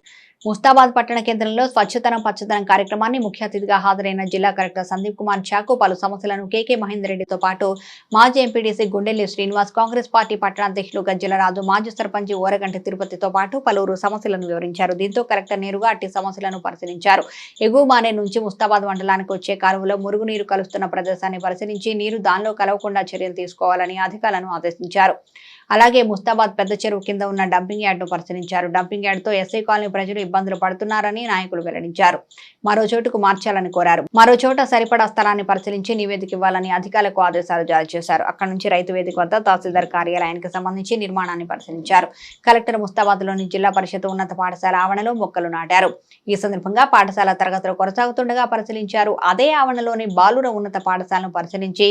S1: ముస్తాబాద్ పట్టణ కేంద్రంలో స్వచ్ఛతనం పచ్చదనం కార్యక్రమాన్ని ముఖ్య అతిథిగా హాజరైన జిల్లా కలెక్టర్ సందీప్ కుమార్ ఝాకు పలు సమస్యలను కేకే మహేందర్ రెడ్డితో పాటు మాజీ ఎంపీడీసీ గుండెల్లి శ్రీనివాస్, కాంగ్రెస్ పార్టీ పట్టణ అధ్యక్షులు గజ్జల రాజు, మాజీ సర్పంచ్ ఓరగంటి తిరుపతితో పాటు పలువురు సమస్యలను వివరించారు. దీంతో కలెక్టర్ నేరుగా అట్టి సమస్యలను పరిశీలించారు. ఎగువ మానే నుంచి ముస్తాబాద్ మండలానికి వచ్చే కాలువలో మురుగునీరు కలుస్తున్న ప్రదేశాన్ని పరిశీలించి నీరు దానిలో కలవకుండా చర్యలు తీసుకోవాలని అధికారులను ఆదేశించారు. అలాగే ముస్తాబాద్ పెద్ద చెరువు కింద ఉన్న డంపింగ్ యార్డ్ ను పరిశీలించారు. డంపింగ్ యార్డ్ తో ఎస్ఐ కాలనీ ప్రజలు ఇబ్బందులు పడుతున్నారని నాయకులు వెల్లడించారు. మరో చోటుకు మార్చాలని కోరారు. మరో చోట సరిపడా స్థలాన్ని పరిశీలించి నివేదిక ఇవ్వాలని అధికారులకు ఆదేశాలు జారీ చేశారు. అక్కడి నుంచి రైతు వేదిక వద్ద తహసీల్దార్ కార్యాలయానికి సంబంధించి నిర్మాణాన్ని పరిశీలించారు. కలెక్టర్ ముస్తాబాద్ లోని జిల్లా పరిషత్ ఉన్నత పాఠశాల ఆవరణలో మొక్కలు నాటారు. ఈ సందర్భంగా పాఠశాల తరగతులు కొనసాగుతుండగా పరిశీలించారు. అదే ఆవరణలోని బాలుర ఉన్నత పాఠశాలను పరిశీలించి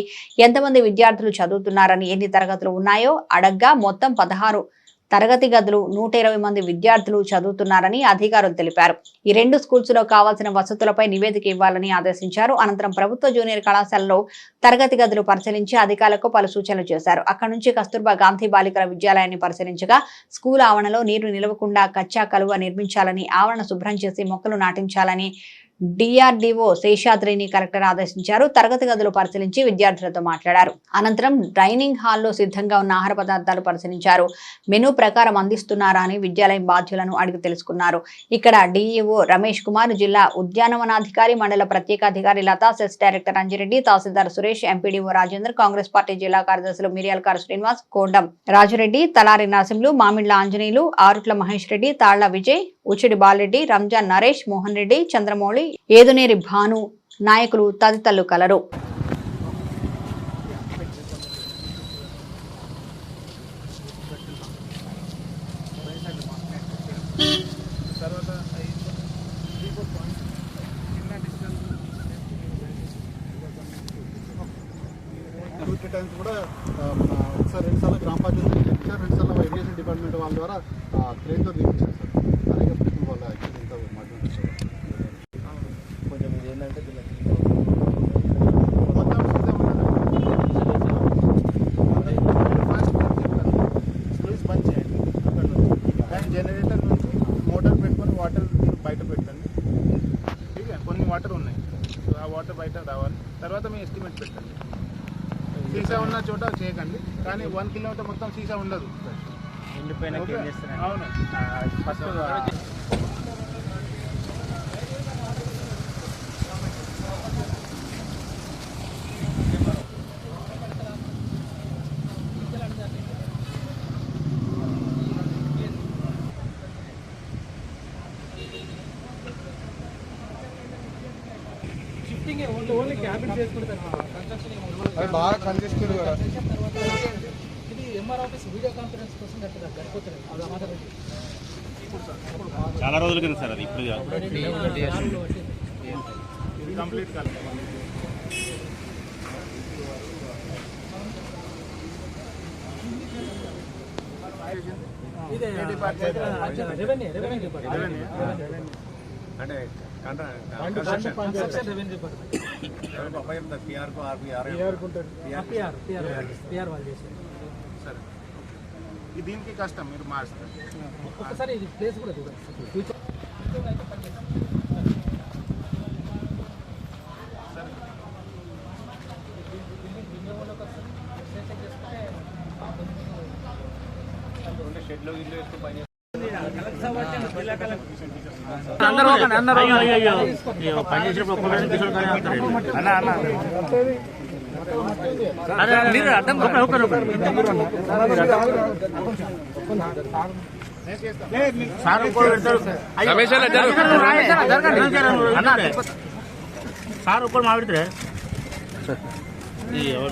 S1: ఎంతమంది విద్యార్థులు చదువుతున్నారని, ఎన్ని తరగతులు ఉన్నాయో అడగ్గా మొత్తం 16 తరగతి గదులు 120 మంది విద్యార్థులు చదువుతున్నారని అధికారులు తెలిపారు. ఈ 2 స్కూల్స్ లో కావాల్సిన వసతులపై నివేదిక ఇవ్వాలని ఆదేశించారు. అనంతరం ప్రభుత్వ జూనియర్ కళాశాలలో తరగతి గదులు పరిశీలించి అధికారులకు పలు సూచనలు చేశారు. అక్కడి నుంచి కస్తూర్బా గాంధీ బాలికల విద్యాలయాన్ని పరిశీలించగా స్కూల్ ఆవరణలో నీరు నిలవకుండా కచ్చా కలువ నిర్మించాలని, ఆవరణ శుభ్రం చేసి మొక్కలు నాటించాలని డిఆర్డీఓ శేషాద్రిని కలెక్టర్ ఆదేశించారు. తరగతి గదులు పరిశీలించి విద్యార్థులతో మాట్లాడారు. అనంతరం డైనింగ్ హాల్లో సిద్ధంగా ఉన్న ఆహార పదార్థాలు పరిశీలించారు. మెనూ ప్రకారం అందిస్తున్నారా అని విద్యాలయం బాధ్యులను అడిగి తెలుసుకున్నారు. ఇక్కడ డిఈఓ రమేష్ కుమార్, జిల్లా ఉద్యానవనాధికారి, మండల ప్రత్యేక అధికారి లతా, సెస్ డైరెక్టర్ అంజిరెడ్డి, తహసీల్దార్ సురేష్, ఎంపీడీఓ రాజేందర్, కాంగ్రెస్ పార్టీ జిల్లా కార్యదర్శులు మిరియాల్కారు శ్రీనివాస్, కోండం రాజురెడ్డి, తలారి నరసింహులు, మామిళ్ల ఆంజనేయులు, ఆరుట్ల మహేష్ రెడ్డి, తాళ్ల విజయ్, ఉచిడి బాలరెడ్డి, రంజాన్ నరేష్, మోహన్ రెడ్డి, చంద్రమౌళి, ఏదునేరి భాను నాయకులు తదితరులు కలరు.
S8: కూడా ఒకసారి 2 సార్లు గ్రామ పంచాయతీ చేయించారు, 2 సార్లు ఇరిగేషన్ డిపార్ట్మెంట్ వాళ్ళ ద్వారా క్రెయిన్తో తీపించారు సార్. అలాగే వాళ్ళ ఇంత మాట్లాడుతున్నారు. కొంచెం ఇది ఏంటంటే స్లూయిస్ బంద్ చేయండి. కానీ జనరేటర్ నుంచి మోటార్ పెట్టుకొని వాటర్ బయట పెట్టండి. కొన్ని వాటర్ ఉన్నాయి, ఆ వాటర్ బయట రావాలి. తర్వాత మీ ఎస్టిమేట్ పెట్టండి. సీసా ఉన్న చోట చేయకండి, కానీ 1 కిలోమీటర్ మొత్తం సీసా ఉండదు. అవును, ఫస్ట్ బాగా కంజెస్టెడ్ కదా. ఇది ఎంఆర్ ఆఫీస్ వీడియో కాన్ఫరెన్స్ కోసం
S11: చాలా రోజుల కింద సార్ అది. ఇప్పుడు
S8: కంప్లీట్ కాలేదు.
S5: అంటే
S8: సరే, దీనికి కష్టం మీరు మారుస్తారు.
S9: ఒక్కసారి ఇది ప్లేస్ కూడా చూడండి.
S5: షెడ్లో ఇల్లు వేసుకుని పని
S12: సార్ ఒక్కడు మాట్లాడితే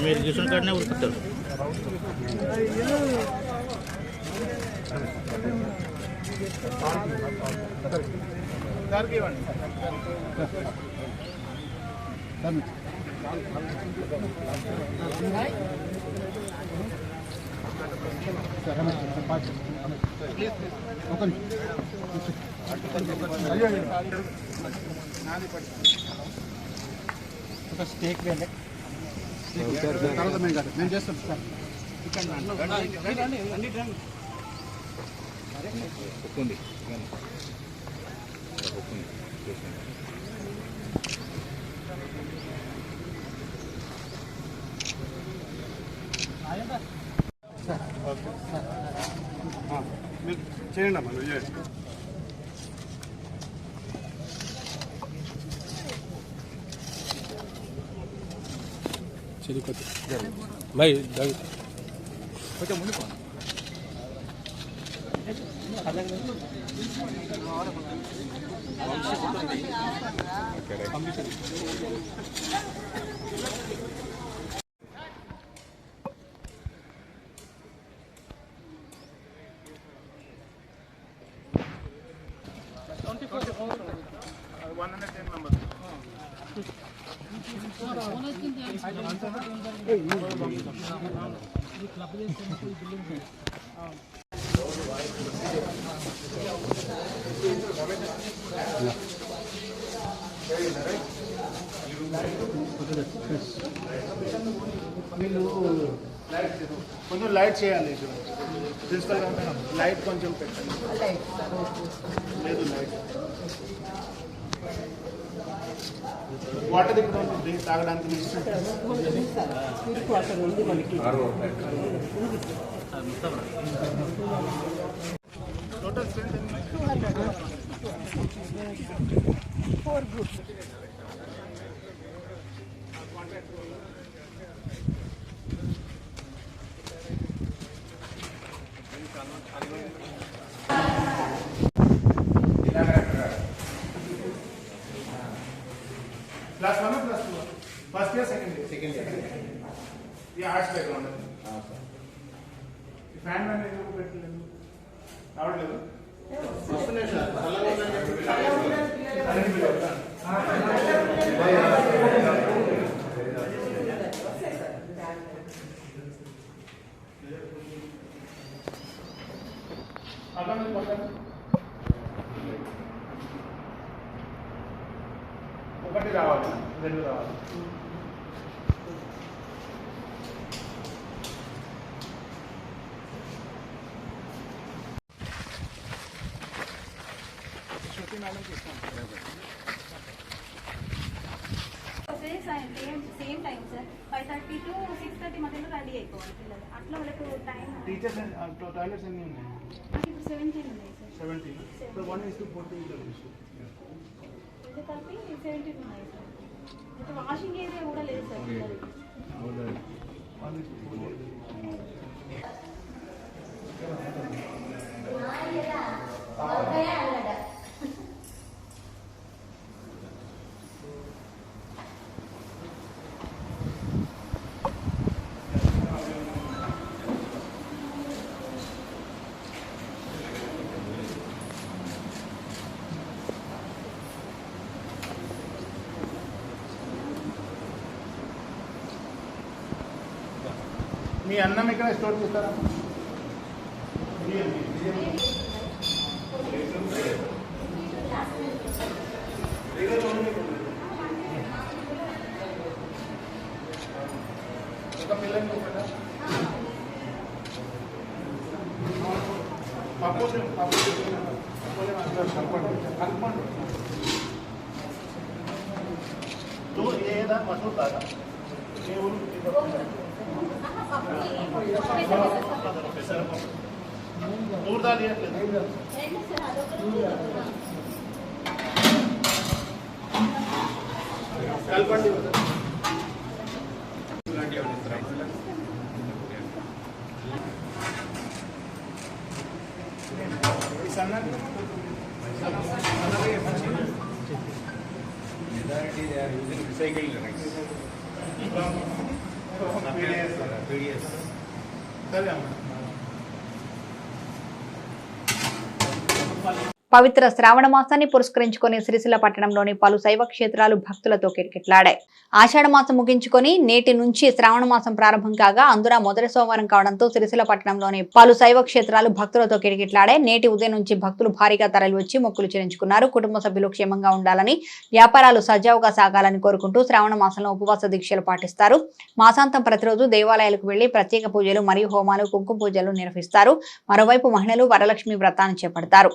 S12: మీరు కిషన్ కార్డునే ఉరుకుతారు.
S8: ఒక స్టేక్ వేయండి. తర్వాత మేము చేస్తాం సార్.
S3: ఒప్పుకుంది
S11: మీరు చేయండి అమ్మా, మీరు చేయండి.
S5: కొంచెం ముందు
S9: కొంచెం లైట్ చేయాలి ప్రిన్సిపల్ లైట్ కొంచెం పెట్టండి లేదు లైట్ వాటర్ ఇక్కడ ఉంటుంది తాగడానికి total strength 4 groups. Class 1 or class 2? First year, second year? Second year. Yeah, arts background. Fan man ఎందుకు పెట్టలేదు? రావట్లేదు? వస్తున్నాయి సార్. ఒకటి రావాలి, రెండు రావాలి.
S4: సేమ్ టైం సార్ 5:30 to 6:30 మధ్యలో రెడీ అయిపోవాలి పిల్లలు. అట్లా వాళ్ళకు టైం
S9: టీచర్స్ టాయిలెట్స్ ఎన్ని ఉన్నాయి?
S4: ఇప్పుడు 17 ఉన్నాయి సార్.
S9: 17. సో 1:14
S4: ఇది కలిపి 17 ఉన్నాయి సార్. అయితే వాషింగ్ ఏరియా కూడా లేదు సార్ పిల్లలకి.
S9: మీ అన్నం ఇక్కడ స్టోర్ చేస్తారా? ఒక పిల్లలు పప్పు కలుపుకోండి. ఏదా మసూర్ దాకా ఏ ఊరు మూడు దాని కలపండి. సరే అమ్మ.
S1: పవిత్ర శ్రావణ మాసాన్ని పురస్కరించుకొని సిరిసిల్ల పట్టణంలోని పలు శైవ క్షేత్రాలు భక్తులతో కిటకిటలాడాయి. ఆషాఢ మాసం ముగించుకొని నేటి నుంచి శ్రావణ మాసం ప్రారంభం కాగా అందున మొదటి సోమవారం కావడంతో సిరిసిల్ల పట్టణంలోని పలు శైవ క్షేత్రాలు భక్తులతో కిటకిటలాడాయి. నేటి ఉదయం నుంచి భక్తులు భారీగా తరలివచ్చి మొక్కులు చెల్లించుకున్నారు. కుటుంబ సభ్యులు క్షేమంగా ఉండాలని, వ్యాపారాలు సజావుగా సాగాలని కోరుకుంటూ శ్రావణ మాసంలో ఉపవాస దీక్షలు పాటిస్తారు. మాసాంతం ప్రతిరోజు దేవాలయాలకు వెళ్లి ప్రత్యేక పూజలు మరియు హోమాలు, కుంకుమ పూజలు నిర్వహిస్తారు. మరోవైపు మహిళలు వరలక్ష్మి వ్రతాన్ని చేపడతారు.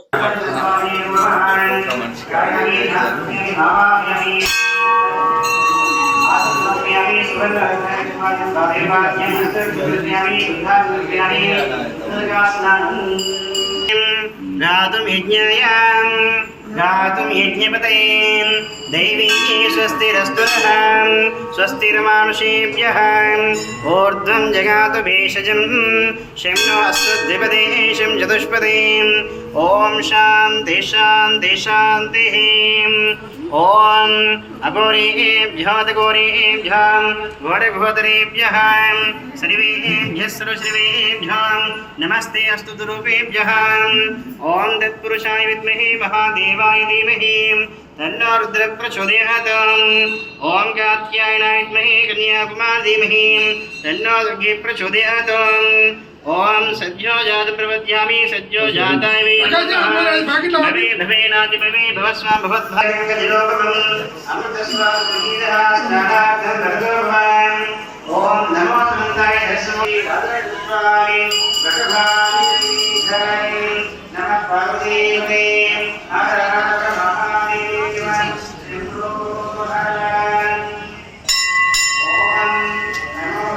S10: రాతుం యజ్ఞాయాం
S13: गातुं यज्ञपतये दैवी स्वस्तिरस्तु नः स्वस्तिर्मानुषेभ्यः ऊर्ध्वं जगातु भेषजं शं नो अस्तुद्विपदे शं चतुष्पदे ॐ शान्ति शान्ति शान्तिः ॐ अघोरेभ्यो घोरेभ्यः घोरघोतरेभ्यः सर्वेभ्यः सर्वश्रीवेभ्यः नमस्ते अस्तु तुरूपेभ्यः ॐ तत्पुरुषाय विद्महे महादेवाय धीमहि तन्नो रुद्रः प्रचोदयात् ॐ कात्यायनाय विद्महे कन्याकुमारी धीमहि तन्नो दुर्गे प्रचोदयात् ओम सज्जो जात प्रवद्यामि सज्जो जाताय वे भवे भवेनाति भवे भवस्वा भवद्भाग्यलोकम् अमृतस्वामीरः स्नानार्थं भर्गोभवान् ओम नमो समन्ताय दशमि राजस्वाय प्रकभामि जय नमः पार्वतीये हर हर महादेव शंभो हर ओम नमो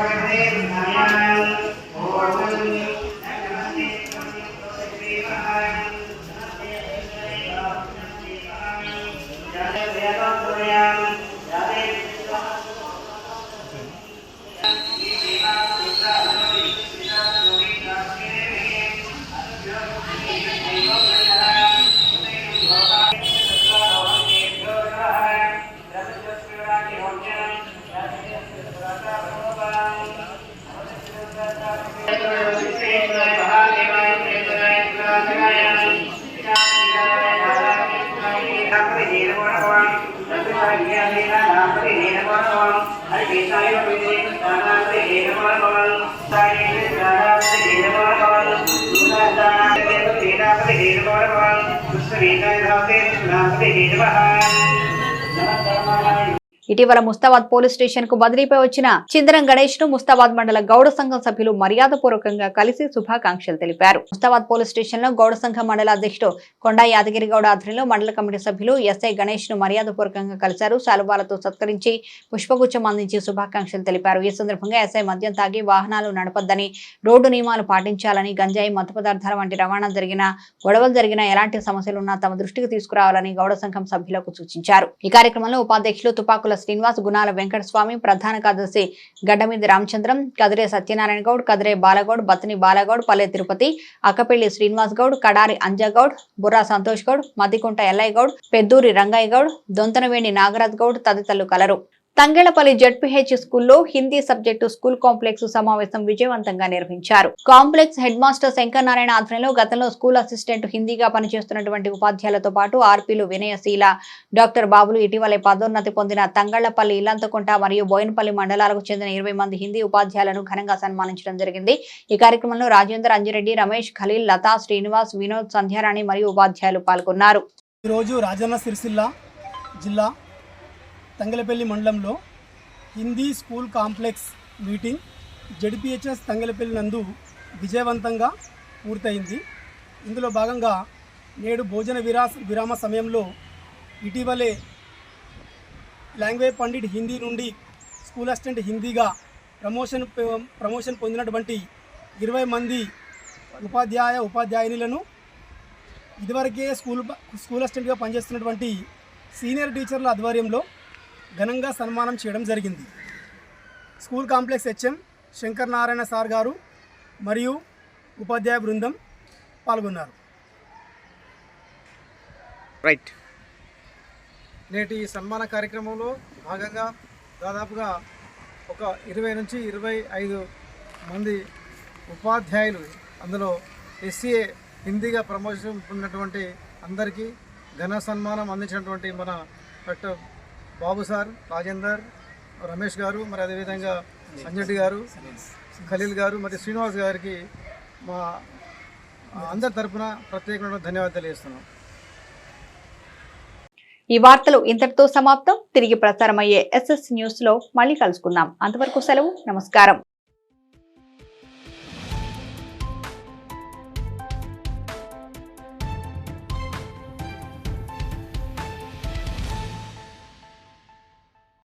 S13: देवाय
S1: ఇటీవల ముస్తాబాద్ పోలీస్ స్టేషన్ కు బదిలీపై వచ్చిన చిందరం గణేష్ ను ముస్తాబాద్ మండల గౌడ సంఘం సభ్యులు మర్యాదపూర్వకంగా కలిసి శుభాకాంక్షలు తెలిపారు. ముస్తాబాద్ పోలీస్ స్టేషన్ లో గౌడ సంఘం మండల అధ్యక్షుడు కొండా యాదగిరి గౌడ ఆధ్వర్యంలో మండల కమిటీ సభ్యులు ఎస్ఐ గణేష్ ను మర్యాదపూర్వకంగా కలిశారు. శాలువాలతో సత్కరించి పుష్పగుచ్చం అందించి శుభాకాంక్షలు తెలిపారు. ఈ సందర్భంగా ఎస్ఐ మద్యం తాగి వాహనాలు నడపొద్దని, రోడ్డు నియమాలు పాటించాలని, గంజాయి మత్తు పదార్థాల వంటి రవాణా జరిగినా, గొడవలు జరిగినా, ఎలాంటి సమస్యలున్నా తమ దృష్టికి తీసుకురావాలని గౌడ సంఘం సభ్యులకు సూచించారు. ఈ కార్యక్రమంలో ఉపాధ్యక్షులు తుపాకుల శ్రీనివాస్, గుణాల వెంకటస్వామి, ప్రధాన కార్యదర్శి గడ్డమీది రామచంద్రం, కదిరే సత్యనారాయణ గౌడ్, కదిరే బాలగౌడ్, బత్తిని బాలగౌడ్, పల్లె తిరుపతి, అక్కపెల్లి శ్రీనివాస్ గౌడ్, కడారి అంజగౌడ్, బుర్రా సంతోష్ గౌడ్, మద్దికుంట ఎల్లయ్య గౌడ్, పెద్దూరి రంగయ్య గౌడ్, దొంతనవేణి నాగరాజ్ గౌడ్ తదితరులు కలరు. తంగెళ్లపల్లి జెడ్పీహెచ్ స్కూల్లో హిందీ సబ్జెక్టు స్కూల్ కాంప్లెక్స్ సమావేశం విజయవంతంగా నిర్వహించారు. Complex head master Shankar Narayana ఆధ్వర్యంలో గతంలో స్కూల్ అసిస్టెంట్ హిందీగా పనిచేస్తున్నటువంటి ఉపాధ్యాయులతో పాటు ఆర్పీలు వినయశీల, డాక్టర్ బాబులు, ఇటీవలే పదోన్నతి పొందిన తంగళ్లపల్లి, ఇల్లంతకుంట మరియు బోయినపల్లి మండలాలకు చెందిన 20 మంది హిందీ ఉపాధ్యాయులను ఘనంగా సన్మానించడం జరిగింది. ఈ కార్యక్రమంలో రాజేందర్, అంజిరెడ్డి, రమేష్, ఖలీల్, లతా, శ్రీనివాస్, వినోద్, సంధ్యారాణి మరియు ఉపాధ్యాయులు పాల్గొన్నారు.
S9: ఈరోజు రాజన్న సిరిసిల్ల జిల్లా తంగెలపల్లి మండలంలో Hindi school complex meeting ZPHS Tangellapalli నందు విజయవంతంగా పూర్తయింది. ఇందులో భాగంగా నేడు భోజన విరామ సమయంలో ఇటీవలే లాంగ్వేజ్ పండిట్ హిందీ నుండి స్కూల్ అసిస్టెంట్ హిందీగా ప్రమోషన్ పొందినటువంటి 20 మంది ఉపాధ్యాయులను ఇదివరకే స్కూల్ అసిస్టెంట్గా పనిచేస్తున్నటువంటి సీనియర్ టీచర్ల ఆధ్వర్యంలో ఘనంగా సన్మానం చేయడం జరిగింది. School complex HM Shankar Narayana sir గారు మరియు ఉపాధ్యాయ బృందం పాల్గొన్నారు.
S14: రైట్.
S9: నేటి సన్మాన కార్యక్రమంలో భాగంగా దాదాపుగా ఒక 20 నుంచి 25 మంది ఉపాధ్యాయులు, అందులో ఎస్సీఏ హిందీగా ప్రమోషన్ పొందినటువంటి అందరికీ ఘన సన్మానం అందించినటువంటి మన డాక్టర్ బాబు సార్, రాజేందర్, రమేష్ గారు, మరి అదేవిధంగా అంజరెడ్డి గారు, ఖలీల్ గారు, మరి శ్రీనివాస్ గారికి మా అందరి తరఫున ప్రత్యేకమైన ధన్యవాదాలు తెలియజేస్తున్నాం.
S1: ఈ వార్తలు ఇంతటితో సమాప్తం. తిరిగి ప్రసారమయ్యే SS న్యూస్ లో మళ్ళీ కలుసుకుందాం. అంతవరకు సెలవు. నమస్కారం.